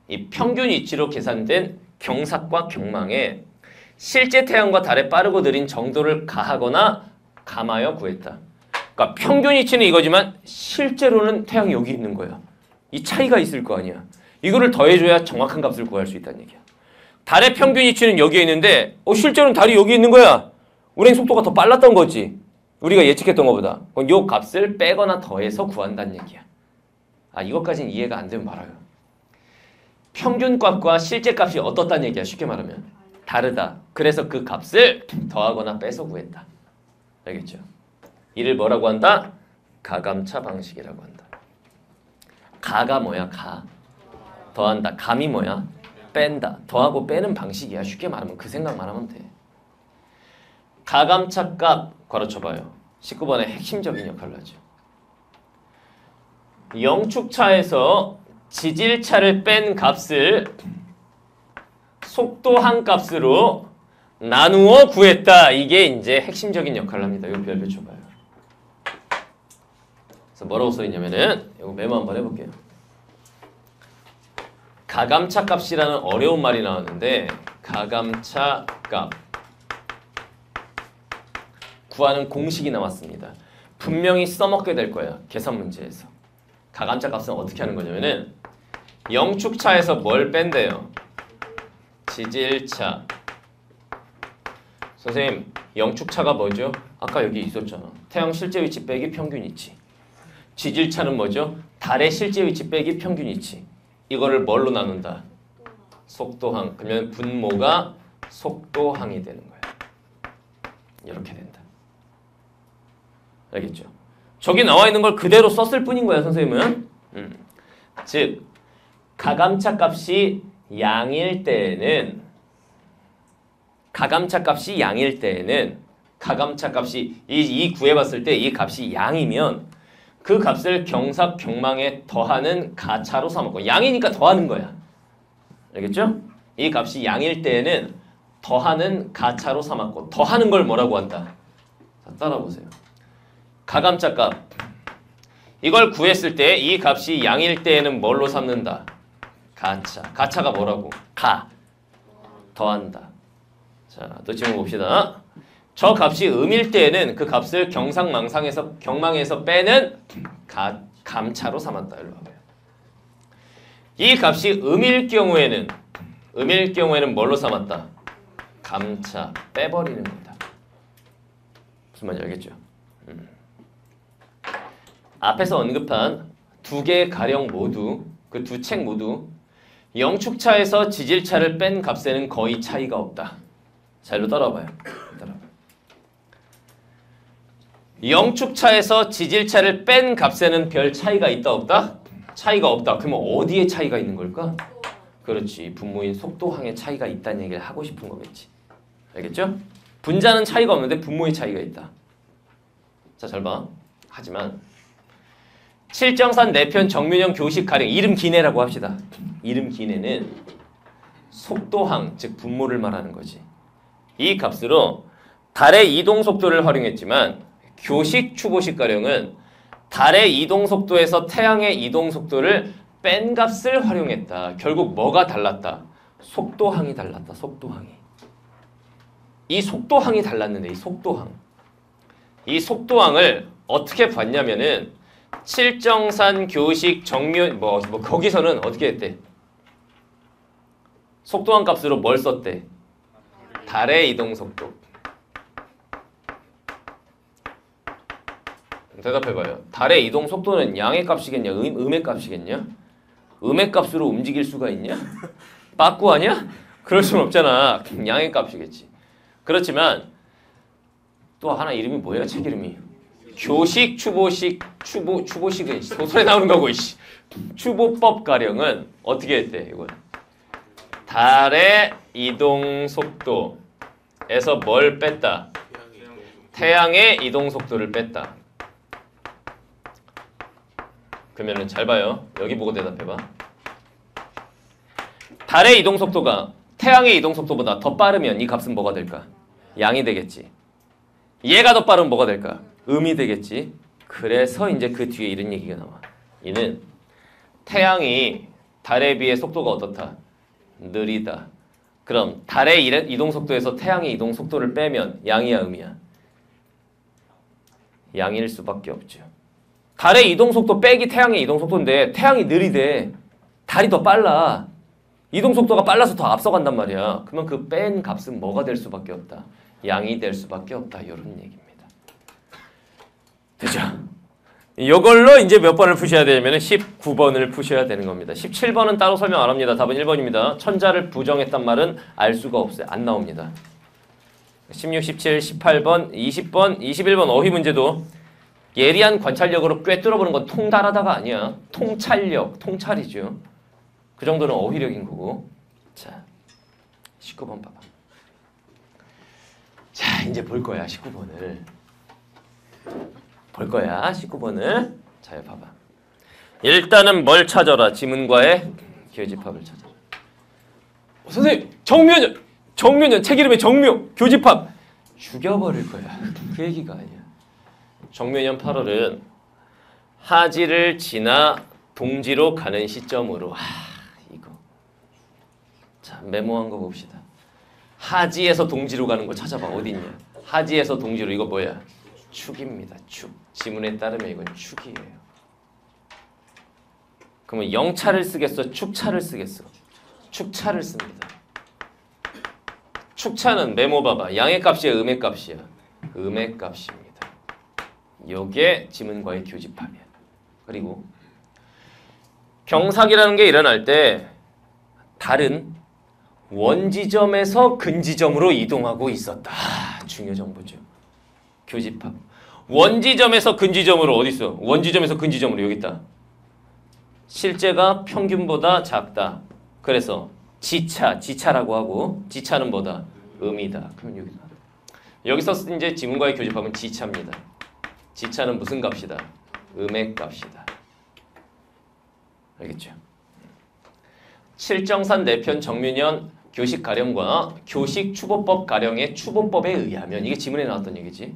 이 평균 위치로 계산된 경삭과 경망에 실제 태양과 달의 빠르고 느린 정도를 가하거나 감하여 구했다. 그러니까 평균 위치는 이거지만 실제로는 태양이 여기 있는 거야. 이 차이가 있을 거 아니야. 이거를 더해줘야 정확한 값을 구할 수 있다는 얘기야. 달의 평균 위치는 여기에 있는데 실제로는 달이 여기 있는 거야. 운행 속도가 더 빨랐던 거지. 우리가 예측했던 것보다. 요 값을 빼거나 더해서 구한다는 얘기야. 아, 이것까지는 이해가 안 되면 말아요. 평균값과 실제값이 어떻다는 얘기야. 쉽게 말하면. 다르다. 그래서 그 값을 더하거나 빼서 구했다. 알겠죠? 이를 뭐라고 한다? 가감차 방식이라고 한다. 가가 뭐야? 가. 더한다. 감이 뭐야? 뺀다. 더하고 빼는 방식이야. 쉽게 말하면 그 생각만 하면 돼. 가감차 값 괄호쳐봐요. 19번의 핵심적인 역할을 하죠. 영축차에서 지질차를 뺀 값을 속도한 값으로 나누어 구했다. 이게 이제 핵심적인 역할을 합니다. 이거 별표 쳐봐요. 그래서 뭐라고 써있냐면은 이거 메모 한번 해볼게요. 가감차 값이라는 어려운 말이 나왔는데 가감차 값 구하는 공식이 나왔습니다. 분명히 써먹게 될 거야. 계산 문제에서. 가감차 값은 어떻게 하는 거냐면은 영축차에서 뭘 뺀대요? 지질차. 선생님, 영축차가 뭐죠? 아까 여기 있었잖아. 태양 실제 위치 빼기 평균 위치. 지질차는 뭐죠? 달의 실제 위치 빼기 평균 위치. 이거를 뭘로 나눈다? 속도항. 그러면 분모가 속도항이 되는 거야. 이렇게 된다. 알겠죠? 저기 나와 있는 걸 그대로 썼을 뿐인 거야, 선생님은. 즉, 가감차 값이 양일 때에는 가감차 값이 이 구해봤을 때 이 값이 양이면 그 값을 경삭, 경망에 더하는 가차로 삼았고 양이니까 더하는 거야. 알겠죠? 이 값이 양일 때에는 더하는 가차로 삼았고 더하는 걸 뭐라고 한다? 자, 따라보세요. 가감차 값 이걸 구했을 때 이 값이 양일 때에는 뭘로 삼는다? 가차. 가차가 뭐라고? 가. 더한다. 자, 또 질문 봅시다. 저 값이 음일 때에는 그 값을 경망에서 빼는 감차로 삼았다. 일로 와봐요. 이 값이 음일 경우에는 뭘로 삼았다? 감차. 빼버리는 거다. 무슨 말인지 알겠죠? 앞에서 언급한 두 개의 가령 모두 그 두 책 모두 영축차에서 지질차를 뺀 값에는 거의 차이가 없다. 자, 일로 따라와봐요. 영축차에서 지질차를 뺀 값에는 별 차이가 있다 없다? 차이가 없다. 그러면 어디에 차이가 있는 걸까? 그렇지. 분모인 속도항의 차이가 있다는 얘기를 하고 싶은 거겠지. 알겠죠? 분자는 차이가 없는데 분모의 차이가 있다. 자, 잘 봐. 하지만 칠정산 내편 정면형 교식 가령 이름 기내라고 합시다. 이름 기내는 속도항, 즉 분모를 말하는 거지. 이 값으로 달의 이동 속도를 활용했지만 교식 추보식 가령은 달의 이동 속도에서 태양의 이동 속도를 뺀 값을 활용했다. 결국 뭐가 달랐다? 속도항이 달랐다. 속도항이. 이 속도항이 달랐는데 이 속도항을 어떻게 봤냐면은 칠정산 교식 정면 뭐 거기서는 어떻게 했대? 속도항 값으로 뭘 썼대? 달의 이동 속도. 대답해봐요. 달의 이동 속도는 양의 값이겠냐? 음의 값이겠냐? 음의 값으로 움직일 수가 있냐? 빠꾸 아니야? 그럴 순 없잖아. 양의 값이겠지. 그렇지만 또 하나 이름이 뭐야? 책 이름이 교식 추보식은 소설에 나오는 거고 추보법 가령은 어떻게 했대? 이건 달의 이동 속도에서 뭘 뺐다? 태양의 이동 속도를 뺐다. 그러면은 잘 봐요. 여기 보고 대답해봐. 달의 이동 속도가 태양의 이동 속도보다 더 빠르면 이 값은 뭐가 될까? 양이 되겠지. 얘가 더 빠르면 뭐가 될까? 음이 되겠지. 그래서 이제 그 뒤에 이런 얘기가 나와. 이는 태양이 달에 비해 속도가 어떻다? 느리다. 그럼 달의 이동 속도에서 태양의 이동 속도를 빼면 양이야 음이야? 양일 수밖에 없죠. 달의 이동 속도 빼기 태양의 이동 속도인데 태양이 느리대. 달이 더 빨라. 이동 속도가 빨라서 더 앞서간단 말이야. 그러면 그 뺀 값은 뭐가 될 수밖에 없다? 양이 될 수밖에 없다. 이런 얘기입니다. 되죠? 이걸로 이제 몇 번을 푸셔야 되냐면 19번을 푸셔야 되는 겁니다. 17번은 따로 설명 안 합니다. 답은 1번입니다. 천자를 부정했단 말은 알 수가 없어요. 안 나옵니다. 16, 17, 18번, 20번, 21번 어휘 문제도 예리한 관찰력으로 꿰뚫어보는 건 통달하다가 아니야. 통찰력, 통찰이죠. 그 정도는 어휘력인 거고. 자, 19번 봐봐. 자, 이제 볼 거야, 19번을. 볼 거야, 19번을. 자, 봐봐. 일단은 뭘 찾아라? 지문과의 교집합을 찾아라. 선생님, 정묘년, 책 이름에 정묘, 교집합. 죽여버릴 거야. 그 얘기가 아니야. 정묘년 8월은 하지를 지나 동지로 가는 시점으로 이거 자 메모한 거 봅시다. 하지에서 동지로 가는 거 찾아봐. 어디 있냐? 하지에서 동지로 이거 뭐야? 축입니다. 축. 지문에 따르면 이건 축이에요. 그러면 영차를 쓰겠어? 축차를 쓰겠어? 축차를 씁니다. 축차는 메모 봐봐. 양의 값이야? 음의 값이야? 음의 값입니다. 요게 지문과의 교집합이야. 그리고 경삭이라는 게 일어날 때 달은 원지점에서 근지점으로 이동하고 있었다. 중요 정보죠. 교집합. 원지점에서 근지점으로 어디 있어? 원지점에서 근지점으로 여기 있다. 실제가 평균보다 작다. 그래서 지차라고 하고 지차는 뭐다? 음이다. 그러면 여기서 이제 지문과의 교집합은 지차입니다. 지차는 무슨 값이다? 음의 값이다. 알겠죠? 칠정산 내편 정묘년 교식 가령과 교식 추보법 가령의 추보법에 의하면 이게 지문에 나왔던 얘기지.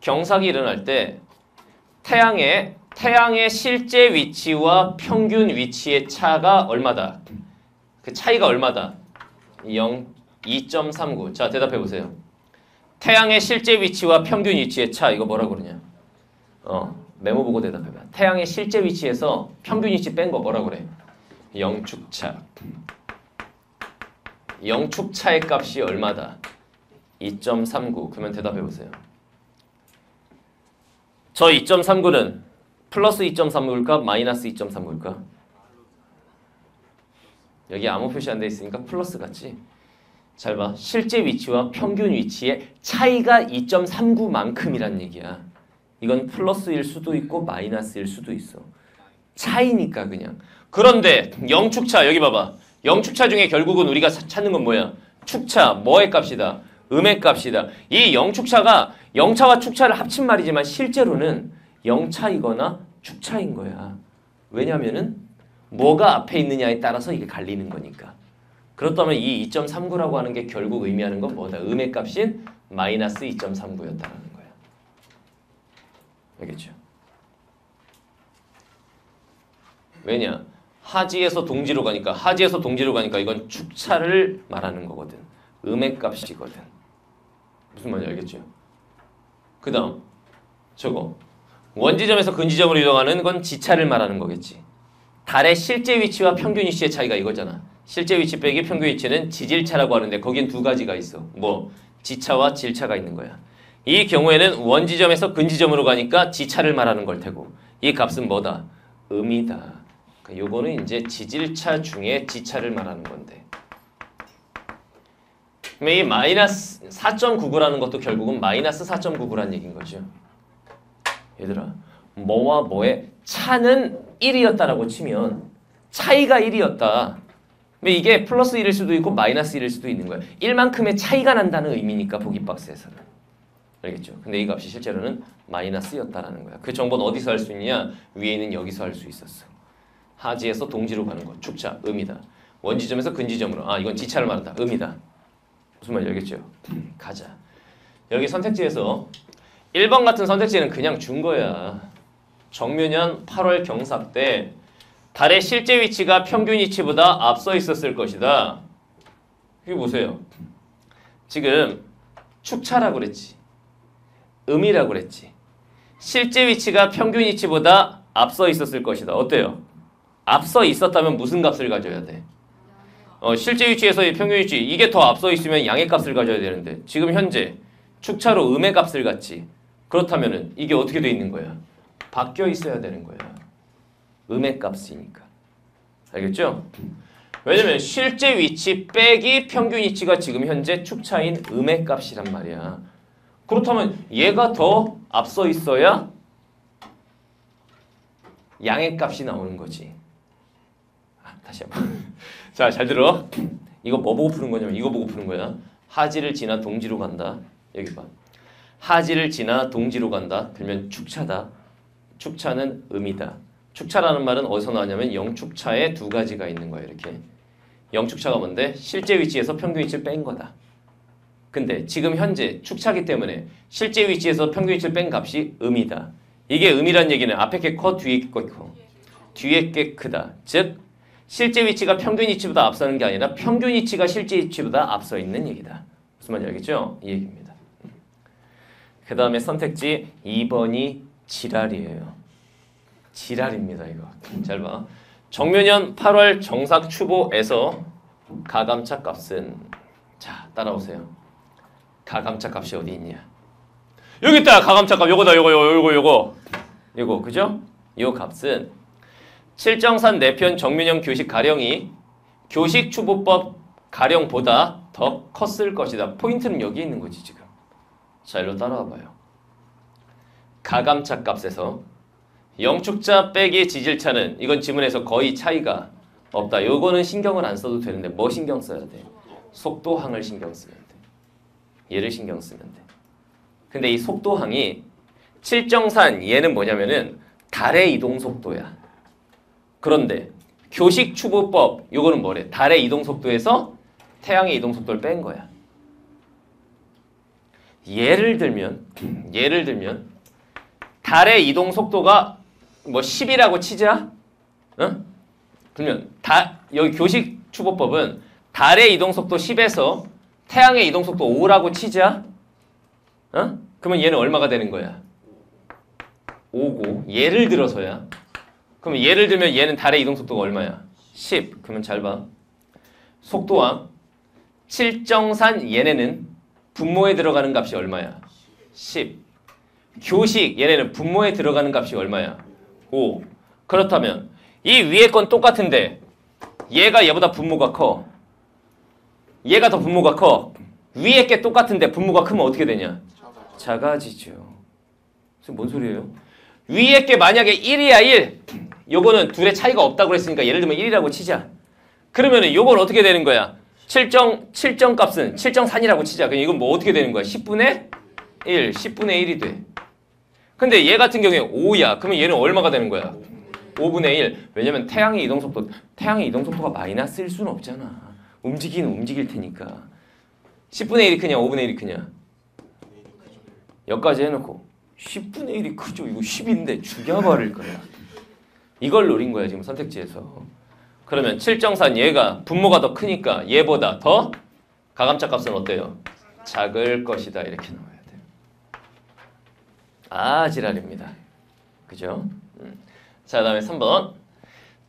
경삭이 일어날 때 태양의 실제 위치와 평균 위치의 차가 얼마다? 그 차이가 얼마다? 2.39. 자, 대답해 보세요. 태양의 실제 위치와 평균 위치의 차 이거 뭐라고 그러냐? 메모 보고 대답해봐. 태양의 실제 위치에서 평균 위치 뺀 거 뭐라고 그래? 영축차. 영축차의 값이 얼마다? 2.39. 그러면 대답해 보세요. 저 2.39는 플러스 2.39일까? 마이너스 2.39일까? 여기 아무 표시 안 돼 있으니까 플러스 같지? 잘 봐. 실제 위치와 평균 위치의 차이가 2.39만큼이란 얘기야. 이건 플러스일 수도 있고 마이너스일 수도 있어. 차이니까 그냥. 그런데 영축차 여기 봐봐. 영축차 중에 결국은 우리가 찾는 건 뭐야? 축차 뭐의 값이다? 음의 값이다. 이 영축차가 영차와 축차를 합친 말이지만 실제로는 영차이거나 축차인 거야. 왜냐면은 뭐가 앞에 있느냐에 따라서 이게 갈리는 거니까. 그렇다면 이 2.39라고 하는 게 결국 의미하는 건 뭐다? 음의 값인 마이너스 2.39였다라는 거야. 알겠죠? 왜냐? 하지에서 동지로 가니까 이건 축차를 말하는 거거든. 음의 값이거든. 무슨 말인지 알겠죠? 그 다음 저거 원지점에서 근지점으로 이동하는 건 지차를 말하는 거겠지. 달의 실제 위치와 평균 위치의 차이가 이거잖아. 실제 위치 빼기 평균 위치는 지질차라고 하는데 거긴 두 가지가 있어. 뭐? 지차와 질차가 있는 거야. 이 경우에는 원지점에서 근지점으로 가니까 지차를 말하는 걸 테고 이 값은 뭐다? 음이다. 요거는 이제 지질차 중에 지차를 말하는 건데. 이 마이너스 4.99라는 것도 결국은 마이너스 4.99라는 얘기인 거죠. 얘들아, 뭐와 뭐의 차는 1이었다라고 치면 차이가 1이었다. 이게 플러스 1일 수도 있고 마이너스 1일 수도 있는 거야. 1만큼의 차이가 난다는 의미니까 보기 박스에서는. 알겠죠? 근데 이 값이 실제로는 마이너스였다라는 거야. 그 정보는 어디서 할 수 있냐? 위에 있는 여기서 할 수 있었어. 하지에서 동지로 가는 것, 축차, 음이다. 원지점에서 근지점으로, 이건 지차를 말한다. 음이다. 무슨 말인지 알겠죠? 가자. 여기 선택지에서 1번 같은 선택지는 그냥 준 거야. 정묘년 8월 경삭 때 달의 실제 위치가 평균 위치보다 앞서 있었을 것이다. 여기 보세요. 지금 축차라고 그랬지. 음이라고 그랬지. 실제 위치가 평균 위치보다 앞서 있었을 것이다. 어때요? 앞서 있었다면 무슨 값을 가져야 돼? 실제 위치에서의 평균 위치 이게 더 앞서 있으면 양의 값을 가져야 되는데 지금 현재 축차로 음의 값을 갖지. 그렇다면은 이게 어떻게 돼 있는 거야? 바뀌어 있어야 되는 거야. 음의 값이니까. 알겠죠? 왜냐면 실제 위치 빼기 평균 위치가 지금 현재 축차인 음의 값이란 말이야. 그렇다면 얘가 더 앞서 있어야 양의 값이 나오는 거지. 다시 한번. 자, 잘 들어. 이거 뭐 보고 푸는 거냐면 이거 보고 푸는 거야. 하지를 지나 동지로 간다. 여기 봐. 하지를 지나 동지로 간다. 그러면 축차다. 축차는 음이다. 축차라는 말은 어디서 나왔냐면 영축차에 두 가지가 있는 거야. 이렇게. 영축차가 뭔데? 실제 위치에서 평균 위치를 뺀 거다. 근데 지금 현재 축차기 때문에 실제 위치에서 평균 위치를 뺀 값이 음이다. 이게 음이란 얘기는 앞에 게 커, 뒤에 게 커. 뒤에 게 크다. 즉 실제 위치가 평균 위치보다 앞서는 게 아니라 평균 위치가 실제 위치보다 앞서 있는 얘기다. 무슨 말인지 알겠죠? 이 얘기입니다. 그 다음에 선택지 2번이 지랄이에요. 지랄입니다. 이거. 잘 봐. 정묘년 8월 정삭 추보에서 가감차 값은 자 따라오세요. 가감차 값이 어디 있냐? 여기 있다. 가감차 값. 요거다. 요거 그죠? 요 값은 칠정산 내편 정묘년 교식 가령이 교식 추보법 가령보다 더 컸을 것이다. 포인트는 여기 있는 거지 지금. 자, 일로 따라와 봐요. 가감차 값에서 영축차 빼기 지질차는 이건 지문에서 거의 차이가 없다. 요거는 신경을 안 써도 되는데 뭐 신경 써야 돼? 속도항을 신경 쓰면 돼. 얘를 신경 쓰면 돼. 근데 이 속도항이 칠정산 얘는 뭐냐면은 달의 이동 속도야. 그런데 교식 추보법 요거는 뭐래? 달의 이동 속도에서 태양의 이동 속도를 뺀 거야. 예를 들면 달의 이동 속도가 뭐 10이라고 치자. 응? 그러면 여기 교식 추보법은 달의 이동 속도 10에서 태양의 이동 속도 5라고 치자. 어? 그러면 얘는 얼마가 되는 거야? 5고 예를 들어서야. 그러면 예를 들면 얘는 달의 이동 속도가 얼마야? 10. 그러면 잘 봐. 속도와 칠정산 얘네는 분모에 들어가는 값이 얼마야? 10. 교식 얘네는 분모에 들어가는 값이 얼마야? 5. 그렇다면 이 위에 건 똑같은데 얘가 얘보다 분모가 커. 얘가 더 분모가 커. 위에 게 똑같은데 분모가 크면 어떻게 되냐? 작아지죠. 지금 뭔 소리예요? 위에 게 만약에 1이야 1. 요거는 둘의 차이가 없다고 그랬으니까 예를 들면 1이라고 치자. 그러면은 요건 어떻게 되는 거야? 7정 값은 7.4이라고 치자. 그럼 이건 뭐 어떻게 되는 거야? 10분의 1, 10분의 1이 돼. 근데 얘 같은 경우에 5야. 그러면 얘는 얼마가 되는 거야? 5분의 1. 왜냐면 태양의 이동속도가 마이너스일 수는 없잖아. 움직이는 움직일 테니까. 10분의 1이 크냐 5분의 1이 크냐? 여기까지 해놓고 10분의 1이 크죠. 이거 10인데 죽여버릴 거야. 이걸 노린 거야 지금 선택지에서. 그러면 7.4는 얘가 분모가 더 크니까 얘보다 더 가감차 값은 어때요? 작을 것이다. 이렇게 나와야 돼요. 아 지랄입니다. 그죠? 자 다음에 3번.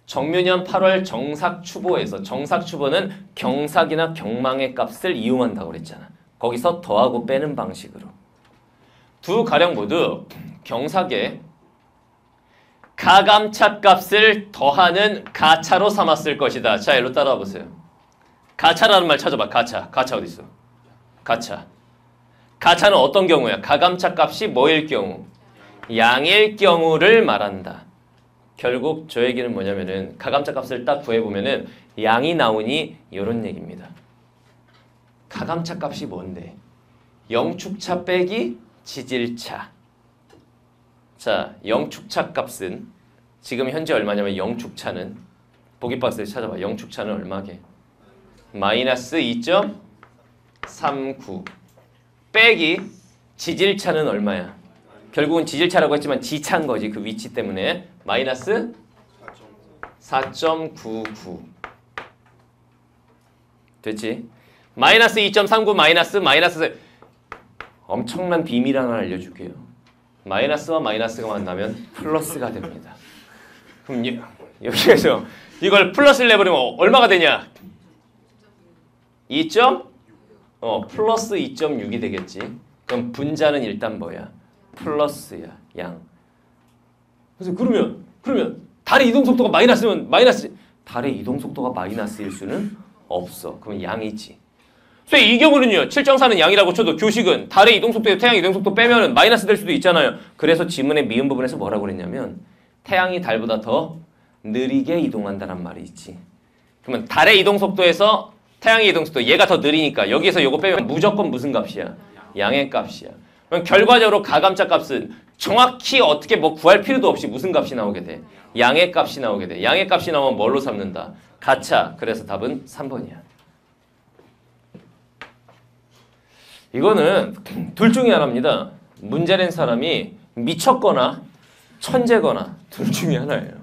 정묘년 8월 정삭추보에서 정삭추보는 경삭이나 경망의 값을 이용한다고 그랬잖아. 거기서 더하고 빼는 방식으로. 두 가령 모두 경삭에 가감차 값을 더하는 가차로 삼았을 것이다. 자, 일로 따라와 보세요. 가차라는 말 찾아봐. 가차. 가차 어디 있어? 가차. 가차는 어떤 경우야? 가감차 값이 뭐일 경우? 양일 경우를 말한다. 결국 저 얘기는 뭐냐면은 가감차 값을 딱 구해보면은 양이 나오니 이런 얘기입니다. 가감차 값이 뭔데? 영축차 빼기 지질차. 자, 영축차 값은 지금 현재 얼마냐면 영축차는 보기 박스에 찾아봐. 영축차는 얼마게? 마이너스 2.39 빼기 지질차는 얼마야? 결국은 지질차라고 했지만 지차인 거지. 그 위치 때문에 마이너스 4.99 됐지? 마이너스 2.39 마이너스 엄청난 비밀 하나 알려줄게요. 마이너스와 마이너스가 만나면 플러스가 됩니다. 그럼 여기에서 이걸 플러스를 내버리면 얼마가 되냐? 2. 플러스 2.6이 되겠지. 그럼 분자는 일단 뭐야? 플러스야, 양. 그래서 그러면 달의 이동 속도가 마이너스면 마이너스. 달의 이동 속도가 마이너스일 수는 없어. 그럼 양이지. 그래서 이 경우는요. 7.4는 양이라고 쳐도 교식은 달의 이동 속도에서 태양 이동 속도 빼면은 마이너스 될 수도 있잖아요. 그래서 지문의 미음 부분에서 뭐라고 그랬냐면 태양이 달보다 더 느리게 이동한다는 말이 있지. 그러면 달의 이동 속도에서 태양의 이동 속도 얘가 더 느리니까 여기에서 요거 빼면 무조건 무슨 값이야? 양의 값이야. 그럼 결과적으로 가감차 값은 정확히 어떻게 뭐 구할 필요도 없이 무슨 값이 나오게 돼? 양의 값이 나오게 돼. 양의 값이 나오면 뭘로 삼는다? 가차. 그래서 답은 3번이야. 이거는 둘 중에 하나입니다. 문제 낸 사람이 미쳤거나 천재거나 둘 중에 하나예요.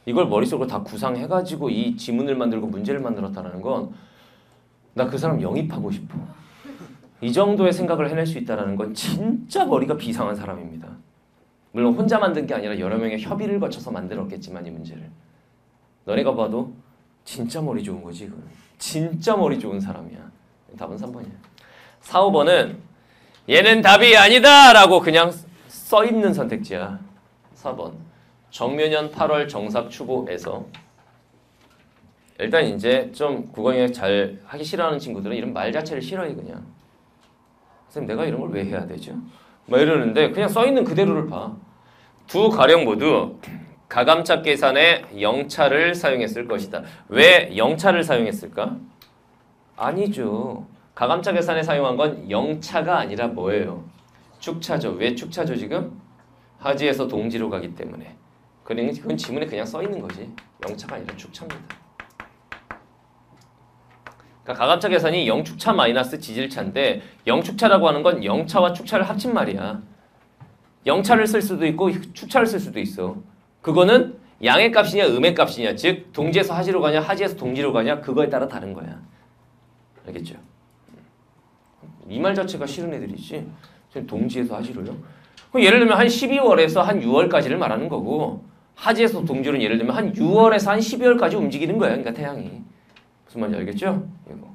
이걸 머릿속으로 다 구상해가지고 이 지문을 만들고 문제를 만들었다는 건 나 그 사람 영입하고 싶어. 이 정도의 생각을 해낼 수 있다는 건 진짜 머리가 비상한 사람입니다. 물론 혼자 만든 게 아니라 여러 명의 협의를 거쳐서 만들었겠지만 이 문제를. 너네가 봐도 진짜 머리 좋은 거지. 이거는. 진짜 머리 좋은 사람이야. 답은 3번이야. 4, 5번은 얘는 답이 아니다 라고 그냥 써있는 선택지야. 4번 정묘년 8월 정삭추보에서 일단 이제 좀 국어영역 잘 하기 싫어하는 친구들은 이런 말 자체를 싫어해 그냥. 선생님 내가 이런 걸 왜 해야 되죠? 막 이러는데 그냥 써있는 그대로를 봐. 두 가령 모두 가감차 계산에 영차를 사용했을 것이다. 왜 영차를 사용했을까? 아니죠. 가감차 계산에 사용한 건 영차가 아니라 뭐예요? 축차죠. 왜 축차죠 지금? 하지에서 동지로 가기 때문에. 그건 지문에 그냥 써있는 거지. 영차가 아니라 축차입니다. 그러니까 가감차 계산이 영축차 마이너스 지질차인데 영축차라고 하는 건 영차와 축차를 합친 말이야. 영차를 쓸 수도 있고 축차를 쓸 수도 있어. 그거는 양의 값이냐 음의 값이냐 즉 동지에서 하지로 가냐 하지에서 동지로 가냐 그거에 따라 다른 거야. 알겠죠? 이 말 자체가 싫은 애들이지. 동지에서 하지로요? 그럼 예를 들면 한 12월에서 한 6월까지를 말하는 거고 하지에서 동지로는 예를 들면 한 6월에서 한 12월까지 움직이는 거야. 그러니까 태양이. 무슨 말인지 알겠죠? 이거.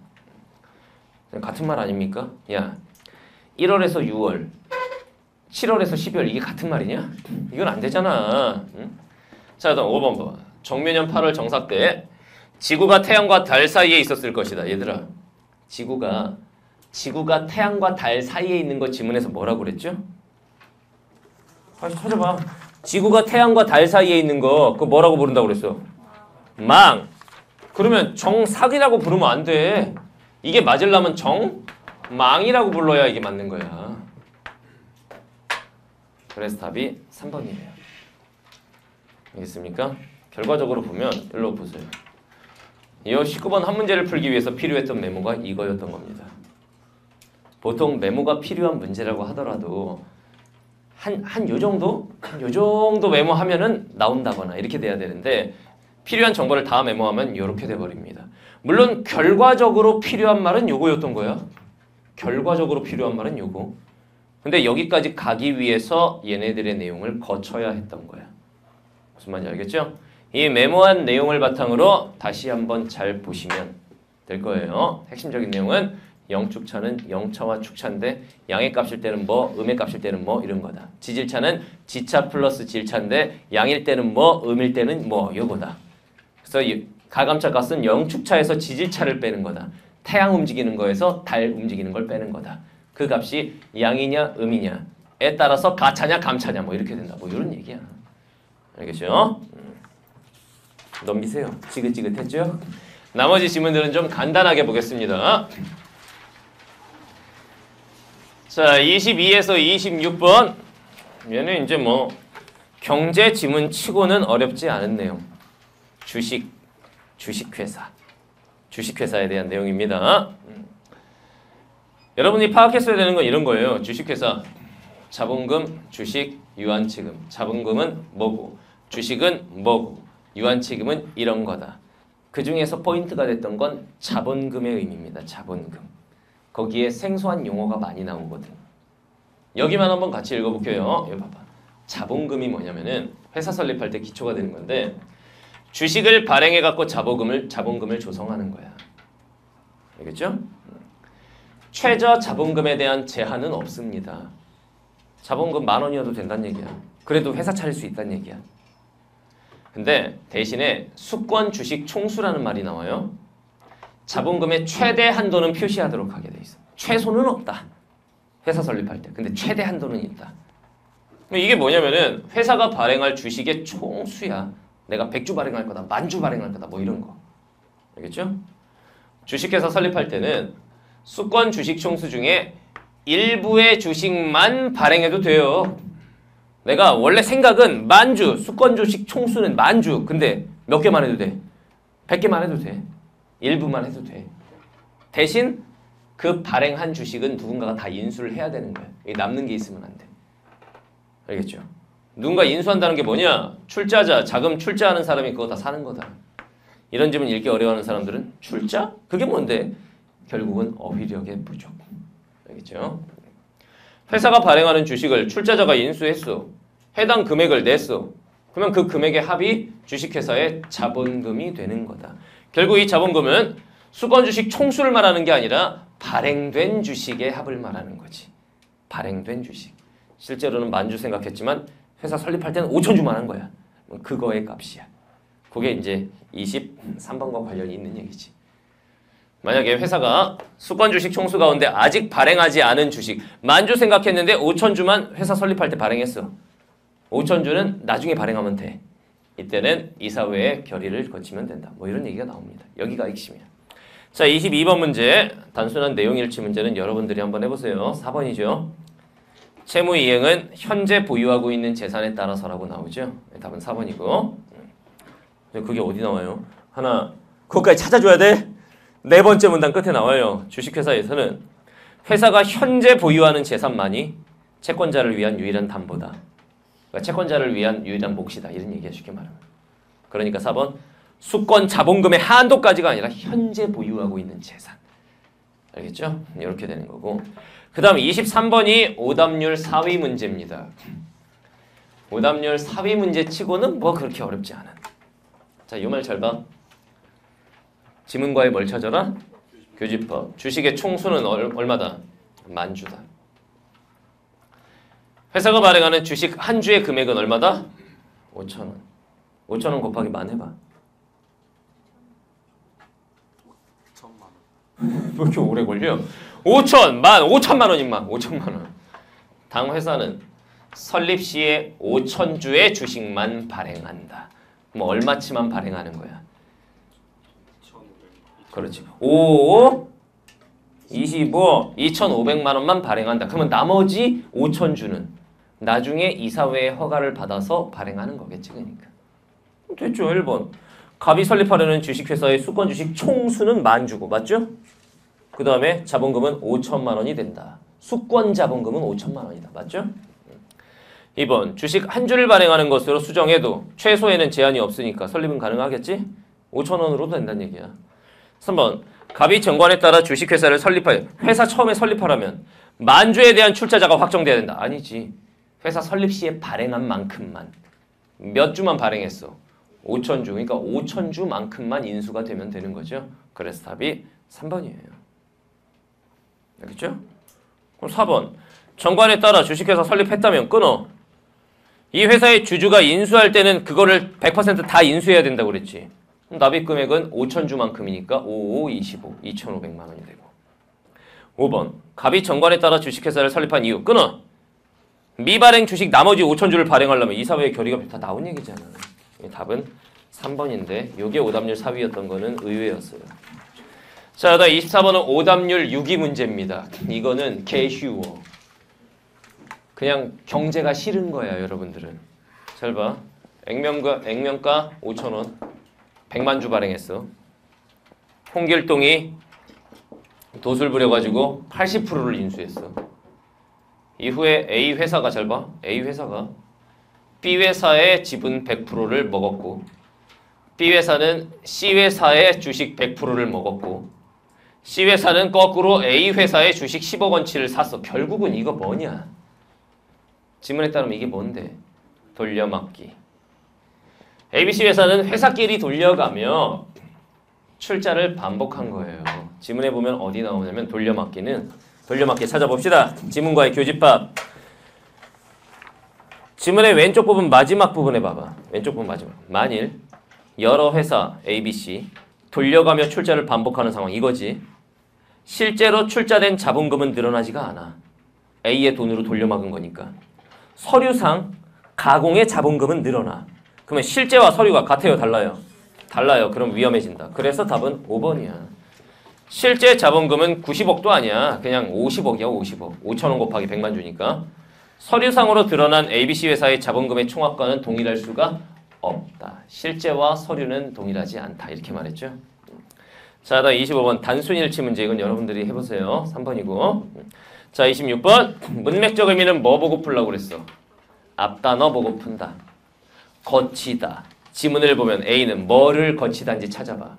같은 말 아닙니까? 야, 1월에서 6월, 7월에서 12월 이게 같은 말이냐? 이건 안 되잖아. 응? 자, 다음 5번 봐. 정묘년 8월 정삭 때 지구가 태양과 달 사이에 있었을 것이다. 얘들아, 지구가 태양과 달 사이에 있는 거 지문에서 뭐라고 그랬죠? 다시 찾아봐. 지구가 태양과 달 사이에 있는 거 그거 뭐라고 부른다고 그랬어? 망. 그러면 정삭이라고 부르면 안 돼. 이게 맞으려면 정망이라고 불러야 이게 맞는 거야. 그래서 답이 3번이에요. 알겠습니까? 결과적으로 보면 일로 보세요. 이 19번 한 문제를 풀기 위해서 필요했던 메모가 이거였던 겁니다. 보통 메모가 필요한 문제라고 하더라도 한 요 정도 메모하면은 나온다거나 이렇게 돼야 되는데 필요한 정보를 다 메모하면 이렇게 돼버립니다. 물론 결과적으로 필요한 말은 요거였던 거야. 결과적으로 필요한 말은 요거. 근데 여기까지 가기 위해서 얘네들의 내용을 거쳐야 했던 거야. 무슨 말인지 알겠죠? 이 메모한 내용을 바탕으로 다시 한번 잘 보시면 될 거예요. 핵심적인 내용은 영축차는 영차와 축차인데 양의 값일 때는 뭐, 음의 값일 때는 뭐 이런 거다. 지질차는 지차 플러스 질차인데 양일 때는 뭐, 음일 때는 뭐 요거다. 그래서 이 가감차 값은 영축차에서 지질차를 빼는 거다. 태양 움직이는 거에서 달 움직이는 걸 빼는 거다. 그 값이 양이냐 음이냐에 따라서 가차냐 감차냐 뭐 이렇게 된다. 뭐 이런 얘기야. 알겠죠? 넘기세요. 지긋지긋했죠? 나머지 지문들은 좀 간단하게 보겠습니다. 자, 22에서 26번. 얘는 이제 뭐 경제 지문 치고는 어렵지 않은 내용. 주식회사에 대한 내용입니다. 여러분이 파악했어야 되는 건 이런 거예요. 주식회사, 자본금, 주식, 유한치금. 자본금은 뭐고, 주식은 뭐고, 유한치금은 이런 거다. 그 중에서 포인트가 됐던 건 자본금의 의미입니다. 자본금. 거기에 생소한 용어가 많이 나오거든. 여기만 한번 같이 읽어볼게요. 여기 봐봐. 자본금이 뭐냐면은 회사 설립할 때 기초가 되는 건데 주식을 발행해갖고 자본금을 조성하는 거야. 알겠죠? 최저 자본금에 대한 제한은 없습니다. 자본금 10,000원이어도 된다는 얘기야. 그래도 회사 차릴 수 있다는 얘기야. 근데 대신에 수권 주식 총수라는 말이 나와요. 자본금의 최대 한도는 표시하도록 하게 돼 있어. 최소는 없다. 회사 설립할 때. 근데 최대 한도는 있다. 이게 뭐냐면은 회사가 발행할 주식의 총수야. 내가 100주 발행할 거다. 10,000주 발행할 거다. 뭐 이런 거. 알겠죠? 주식회사 설립할 때는 수권 주식 총수 중에 일부의 주식만 발행해도 돼요. 내가 원래 생각은 10,000주, 수권 주식 총수는 10,000주. 근데 몇 개만 해도 돼. 100개만 해도 돼. 일부만 해도 돼. 대신 그 발행한 주식은 누군가가 다 인수를 해야 되는 거야. 남는 게 있으면 안 돼. 알겠죠? 누군가 인수한다는 게 뭐냐? 출자자, 자금 출자하는 사람이 그거 다 사는 거다. 이런 질문 읽기 어려워하는 사람들은 출자? 그게 뭔데? 결국은 어휘력의 부족. 알겠죠? 회사가 발행하는 주식을 출자자가 인수했어. 해당 금액을 냈어. 그러면 그 금액의 합이 주식회사의 자본금이 되는 거다. 결국 이 자본금은 수권 주식 총수를 말하는 게 아니라 발행된 주식의 합을 말하는 거지. 발행된 주식. 실제로는 10,000주 생각했지만 회사 설립할 때는 5,000주만 한 거야. 그거의 값이야. 그게 이제 23번과 관련이 있는 얘기지. 만약에 회사가 수권 주식 총수 가운데 아직 발행하지 않은 주식 10,000주 생각했는데 5,000주만 회사 설립할 때 발행했어. 5,000주는 나중에 발행하면 돼. 이때는 이사회의 결의를 거치면 된다. 뭐 이런 얘기가 나옵니다. 여기가 핵심이야. 자, 22번 문제. 단순한 내용 일치 문제는 여러분들이 한번 해보세요. 4번이죠. 채무 이행은 현재 보유하고 있는 재산에 따라서라고 나오죠. 답은 4번이고. 그게 어디 나와요? 하나, 그것까지 찾아줘야 돼. 네 번째 문단 끝에 나와요. 주식회사에서는 회사가 현재 보유하는 재산만이 채권자를 위한 유일한 담보다. 그러니까 채권자를 위한 유일한 몫이다. 이런 얘기야 쉽게 말하면. 그러니까 4번 수권 자본금의 한도까지가 아니라 현재 보유하고 있는 재산. 알겠죠? 이렇게 되는 거고. 그 다음 23번이 오답률 4위 문제입니다. 오답률 4위 문제 치고는 뭐 그렇게 어렵지 않은. 자, 이 말 잘 봐. 지문과에 뭘 찾아라? 교집합. 주식의 총수는 얼마다? 10,000주다. 회사가 발행하는 주식 한 주의 금액은 얼마다? 5,000원. 5,000원 곱하기 10,000 해봐. 1,000만 원. 왜 이렇게 오래 걸려? 5천만 원 임마. 5천만 원. 당 회사는 설립 시에 5,000주의 주식만 발행한다. 뭐 얼마치만 발행하는 거야? 그렇지. 5, 25, 2,500만 원만 발행한다. 그러면 나머지 5,000주는 나중에 이사회의 허가를 받아서 발행하는 거겠지. 그러니까. 됐죠. 1번. 갑이 설립하려는 주식회사의 수권 주식 총수는 10,000주고. 맞죠? 그 다음에 자본금은 5천만 원이 된다. 수권 자본금은 5천만 원이다. 맞죠? 2번. 주식 한 주를 발행하는 것으로 수정해도 최소에는 제한이 없으니까 설립은 가능하겠지? 5,000원으로도 된다는 얘기야. 3번. 갑이 정관에 따라 주식회사를 설립하여 회사 처음에 설립하려면 10,000주에 대한 출자자가 확정돼야 된다. 아니지. 회사 설립 시에 발행한 만큼만. 몇 주만 발행했어? 5,000주. 그러니까 5,000주만큼만 인수가 되면 되는 거죠. 그래서 답이 3번이에요. 알겠죠? 그럼 4번. 정관에 따라 주식회사 설립했다면 끊어. 이 회사의 주주가 인수할 때는 그거를 100% 다 인수해야 된다고 그랬지. 그럼 납입 금액은 5,000주만큼이니까 5, 5, 25, 2,500만 원이 되고. 5번. 갑이 정관에 따라 주식회사를 설립한 이유 끊어. 미발행 주식 나머지 5,000주를 발행하려면 이사회의 결의가 다 나온 얘기잖아. 답은 3번인데 요게 오답률 4위였던 거는 의외였어요. 자, 다음 24번은 오답률 6위 문제입니다. 이거는 개 쉬워. 그냥 경제가 싫은 거야, 여러분들은. 잘 봐. 액면가 5,000원. 100만 주 발행했어. 홍길동이 도술 부려가지고 80%를 인수했어. 이후에 A 회사가 잘 봐. A 회사가 B 회사의 지분 100%를 먹었고 B 회사는 C 회사의 주식 100%를 먹었고 C 회사는 거꾸로 A 회사의 주식 10억 원치를 샀어. 결국은 이거 뭐냐? 지문에 따르면 이게 뭔데? 돌려막기. ABC 회사는 회사끼리 돌려가며 출자를 반복한 거예요. 지문에 보면 어디 나오냐면 돌려막기 찾아봅시다. 지문과의 교집합. 지문의 왼쪽 부분 마지막 부분에 봐봐. 왼쪽 부분 마지막. 만일 여러 회사 ABC 돌려가며 출자를 반복하는 상황 이거지. 실제로 출자된 자본금은 늘어나지가 않아. A의 돈으로 돌려막은 거니까. 서류상 가공의 자본금은 늘어나. 그러면 실제와 서류가 같아요? 달라요? 달라요. 그럼 위험해진다. 그래서 답은 5번이야. 실제 자본금은 90억도 아니야. 그냥 50억이야. 50억. 5,000원 곱하기 100만 주니까. 서류상으로 드러난 ABC 회사의 자본금의 총합과는 동일할 수가 없다. 실제와 서류는 동일하지 않다. 이렇게 말했죠. 자, 다음 25번 단순일치 문제. 이건 여러분들이 해보세요. 3번이고. 자, 26번 문맥적 의미는 뭐 보고 풀라고 그랬어? 앞단어 보고 푼다. 거치다. 지문을 보면 A는 뭐를 거치다인지 찾아봐.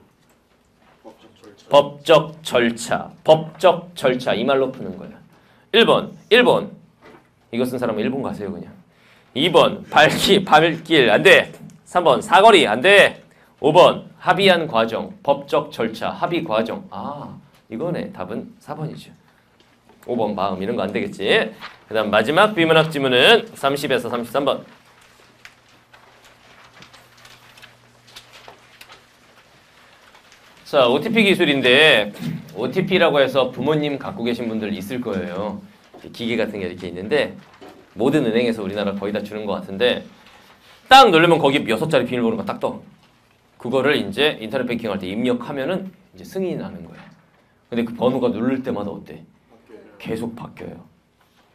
법적 절차. 이 말로 푸는 거야. 1번. 이거 쓴 사람은 1번 가세요 그냥. 2번 발길 안 돼. 3번 사거리 안 돼. 5번 합의한 과정. 법적 절차 합의 과정. 아 이거네. 답은 4번이죠. 5번 마음 이런 거 안 되겠지. 그 다음 마지막 비문학 지문은 30에서 33번. 자, OTP 기술인데 OTP라고 해서 부모님 갖고 계신 분들 있을 거예요. 기계 같은 게 이렇게 있는데 모든 은행에서 우리나라 거의 다 주는 것 같은데 딱 누르면 거기 6자리 비밀번호가 딱 떠. 그거를 이제 인터넷 뱅킹 할 때 입력하면은 이제 승인하는 거야. 근데 그 번호가 누를 때마다 어때? 계속 바뀌어요.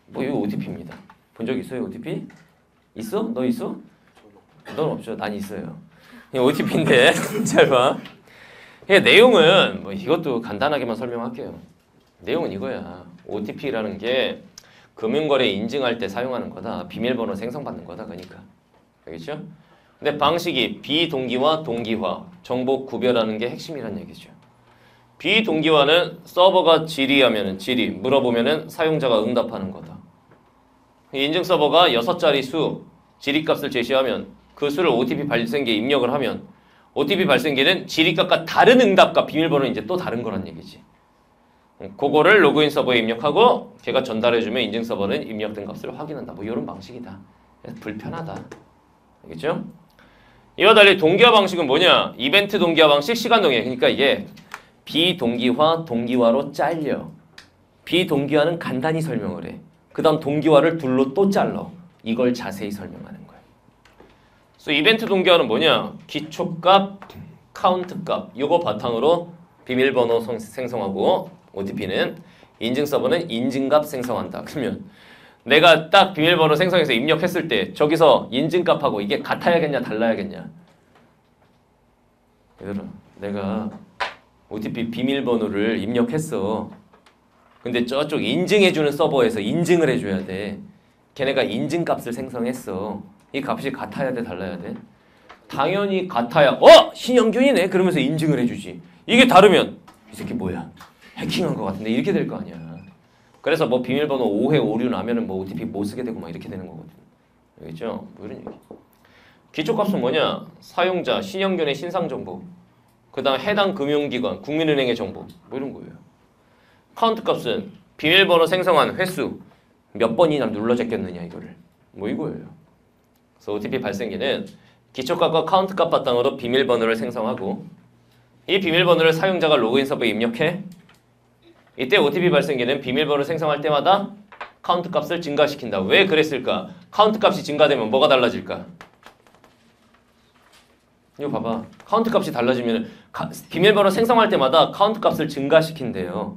뭐 이거 OTP입니다. 본 적 있어요, OTP? 있어? 너 있어? 넌 없죠. 난 있어요. 이 OTP인데 잘 봐. 내용은 뭐 이것도 간단하게만 설명할게요. 내용은 이거야. OTP라는 게 금융거래 인증할 때 사용하는 거다. 비밀번호 생성받는 거다. 그러니까. 알겠죠? 근데 방식이 비동기화, 동기화, 정보 구별하는 게 핵심이란 얘기죠. 비동기화는 서버가 질의하면은 물어보면은 사용자가 응답하는 거다. 인증 서버가 6자리 수, 질의값을 제시하면 그 수를 OTP 발생기에 입력을 하면 OTP 발생기는 질의값과 다른 응답과 비밀번호는 이제 또 다른 거란 얘기지. 그거를 로그인 서버에 입력하고 걔가 전달해주면 인증 서버는 입력된 값을 확인한다. 뭐 이런 방식이다. 그래서 불편하다. 알겠죠? 이와 달리 동기화 방식은 뭐냐? 이벤트 동기화 방식, 시간 동기화. 그러니까 이게 비동기화, 동기화로 잘려. 비동기화는 간단히 설명을 해. 그 다음 동기화를 둘로 또 잘라. 이걸 자세히 설명하는 거야. 그래서 이벤트 동기화는 뭐냐? 기초값, 카운트값 요거 바탕으로 비밀번호 생성하고 OTP는 인증 서버는 인증값 생성한다. 그러면 내가 딱 비밀번호 생성해서 입력했을 때 저기서 인증값하고 이게 같아야겠냐 달라야겠냐? 얘들아 내가 OTP 비밀번호를 입력했어. 근데 저쪽 인증해주는 서버에서 인증을 해줘야 돼. 걔네가 인증값을 생성했어. 이 값이 같아야 돼 달라야 돼? 당연히 같아야 신영균이네 그러면서 인증을 해주지. 이게 다르면 이 새끼 뭐야 해킹한 것 같은데 이렇게 될 거 아니야. 그래서 뭐 비밀번호 오해 오류 나면은 뭐 OTP 못 쓰게 되고 막 이렇게 되는 거거든. 알겠죠? 뭐 이런 얘기. 기초값은 뭐냐? 사용자 신영균의 신상 정보, 그다음 해당 금융기관 국민은행의 정보 뭐 이런 거예요. 카운트 값은 비밀번호 생성한 횟수 몇 번이나 눌러 제꼈느냐 이거를 뭐 이거예요. 그래서 OTP 발생기는 기초값과 카운트값 바탕으로 비밀번호를 생성하고 이 비밀번호를 사용자가 로그인 서버에 입력해. 이때 OTP 발생기는 비밀번호 생성할 때마다 카운트 값을 증가시킨다. 왜 그랬을까? 카운트 값이 증가되면 뭐가 달라질까? 이거 봐봐. 카운트 값이 달라지면 비밀번호 생성할 때마다 카운트 값을 증가시킨대요.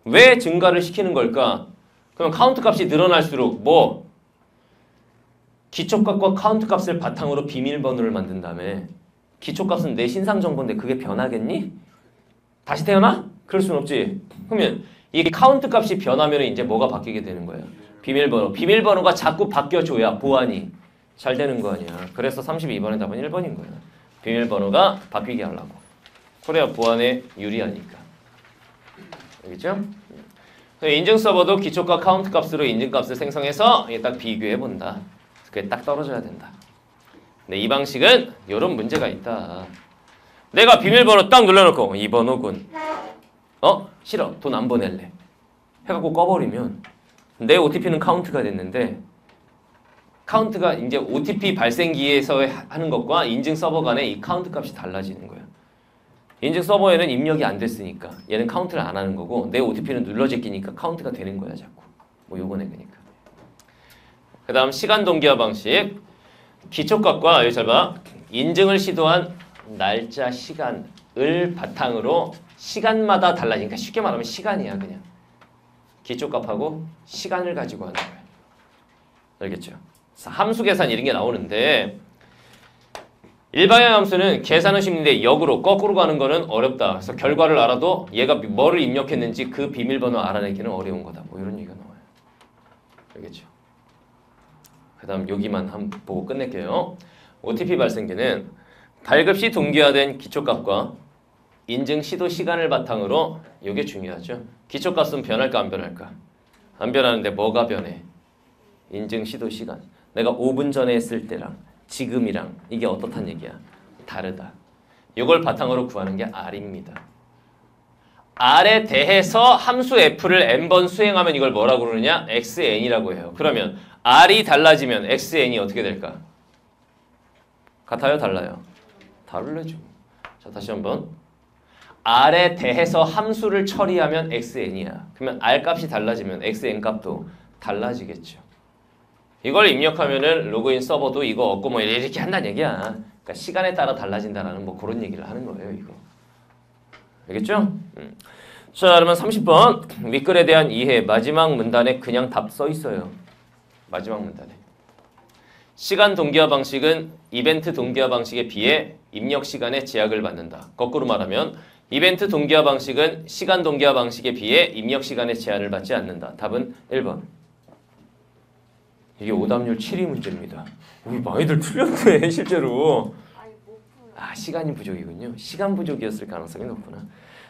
왜 증가를 시키는 걸까? 그럼 카운트 값이 늘어날수록 뭐? 기초값과 카운트 값을 바탕으로 비밀번호를 만든 다음에 기초값은 내 신상 정보인데 그게 변하겠니? 다시 태어나? 그럴 순 없지. 그러면 이 카운트 값이 변하면 이제 뭐가 바뀌게 되는 거야? 비밀번호. 비밀번호가 자꾸 바뀌어줘야 보안이 잘 되는 거 아니야. 그래서 32번의 답은 1번인 거야. 비밀번호가 바뀌게 하려고. 그래야 보안에 유리하니까. 알겠죠? 인증 서버도 기초값 카운트 값으로 인증값을 생성해서 딱 비교해 본다. 그게 딱 떨어져야 된다. 근데 이 방식은 이런 문제가 있다. 내가 비밀번호 딱 눌러놓고 이 번호군 싫어 돈 안 보낼래 해갖고 꺼버리면 내 OTP는 카운트가 됐는데 카운트가 이제 OTP 발생기에서 하는 것과 인증 서버 간의 이 카운트 값이 달라지는 거야. 인증 서버에는 입력이 안 됐으니까 얘는 카운트를 안 하는 거고 내 OTP는 눌러 제끼니까 카운트가 되는 거야 자꾸. 뭐 요거네 그러니까. 그 다음 시간 동기화 방식. 기초값과 여기 잘 봐. 인증을 시도한 날짜 시간을 바탕으로 시간마다 달라지니까 쉽게 말하면 시간이야 그냥. 기초값하고 시간을 가지고 하는 거야. 알겠죠? 함수 계산 이런 게 나오는데 일방향 함수는 계산은 쉽는데 역으로 거꾸로 가는 거는 어렵다. 그래서 결과를 알아도 얘가 뭐를 입력했는지 그 비밀번호 알아내기는 어려운 거다. 뭐 이런 얘기가 나와요. 알겠죠? 그 다음 여기만 한번 보고 끝낼게요. OTP 발생기는 발급 시 동기화된 기초값과 인증 시도 시간을 바탕으로 이게 중요하죠. 기초값은 변할까 안 변할까? 안 변하는데 뭐가 변해? 인증 시도 시간. 내가 5분 전에 했을 때랑 지금이랑 이게 어떻단 얘기야? 다르다. 이걸 바탕으로 구하는 게 R입니다. R에 대해서 함수 F를 n번 수행하면 이걸 뭐라고 그러느냐? XN이라고 해요. 그러면 R이 달라지면 XN이 어떻게 될까? 같아요? 달라요? 다르죠. 자, 다시 한번. R에 대해서 함수를 처리하면 XN이야. 그러면 R 값이 달라지면 XN 값도 달라지겠죠. 이걸 입력하면은 로그인 서버도 이거 얻고 뭐 이렇게 한다는 얘기야. 그러니까 시간에 따라 달라진다라는 뭐 그런 얘기를 하는 거예요, 이거. 알겠죠? 자, 그러면 30번 윗글에 대한 이해. 마지막 문단에 그냥 답 써 있어요. 마지막 문단에. 시간 동기화 방식은 이벤트 동기화 방식에 비해 입력 시간에 제약을 받는다. 거꾸로 말하면 이벤트 동기화 방식은 시간 동기화 방식에 비해 입력 시간에 제한을 받지 않는다. 답은 1번. 이게 오답률 7위 문제입니다. 우리 많이들 틀렸네 실제로. 시간이 부족이군요. 시간 부족이었을 가능성이 높구나.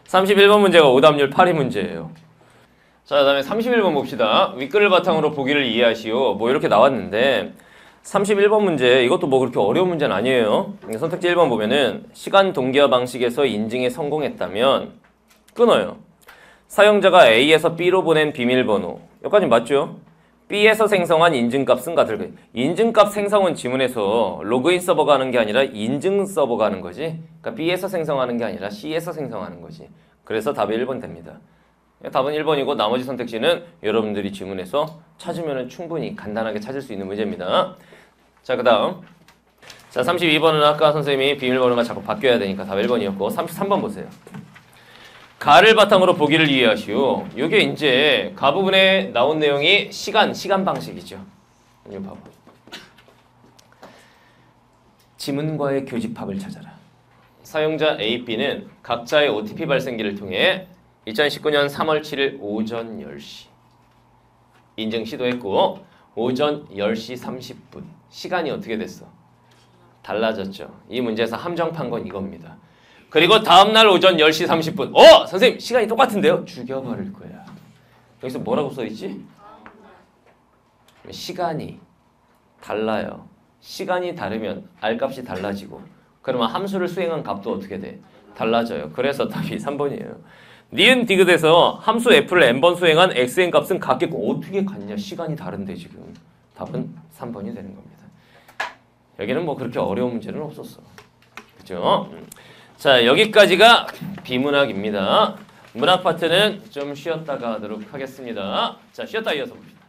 31번 문제가 오답률 8위 문제예요. 자, 그 다음에 31번 봅시다. 윗글을 바탕으로 보기를 이해하시오. 뭐 이렇게 나왔는데 31번 문제 이것도 뭐 그렇게 어려운 문제는 아니에요. 선택지 1번 보면은 시간 동기화 방식에서 인증에 성공했다면 끊어요. 사용자가 A에서 B로 보낸 비밀번호 여기까지 맞죠? B에서 생성한 인증값은 같을 거예요. 인증값 생성은 지문에서 로그인 서버가 하는 게 아니라 인증 서버가 하는 거지. 그러니까 B에서 생성하는 게 아니라 C에서 생성하는 거지. 그래서 답이 1번 됩니다. 답은 1번이고 나머지 선택지는 여러분들이 지문에서 찾으면 충분히 간단하게 찾을 수 있는 문제입니다. 자, 그 다음. 자, 32번은 아까 선생님이 비밀번호가 자꾸 바뀌어야 되니까 답 1번이었고 33번 보세요. 가를 바탕으로 보기를 이해하시오. 이게 이제 가 부분에 나온 내용이 시간 방식이죠. 이거 봐봐. 지문과의 교집합을 찾아라. 사용자 A, B는 각자의 OTP 발생기를 통해 2019년 3월 7일 오전 10시 인증 시도했고 오전 10시 30분 시간이 어떻게 됐어? 달라졌죠. 이 문제에서 함정판 건 이겁니다. 그리고 다음날 오전 10시 30분 선생님 시간이 똑같은데요? 죽여버릴 거야. 여기서 뭐라고 써있지? 시간이 달라요. 시간이 다르면 R값이 달라지고 그러면 함수를 수행한 값도 어떻게 돼? 달라져요. 그래서 답이 3번이에요. 니은 디귿에서 함수 f를 n번 수행한 xn 값은 같겠고 어떻게 같냐? 시간이 다른데 지금. 답은 3번이 되는 겁니다. 여기는 뭐 그렇게 어려운 문제는 없었어. 그죠? 자, 여기까지가 비문학입니다. 문학 파트는 좀 쉬었다가 하도록 하겠습니다. 자, 쉬었다 이어서 봅시다.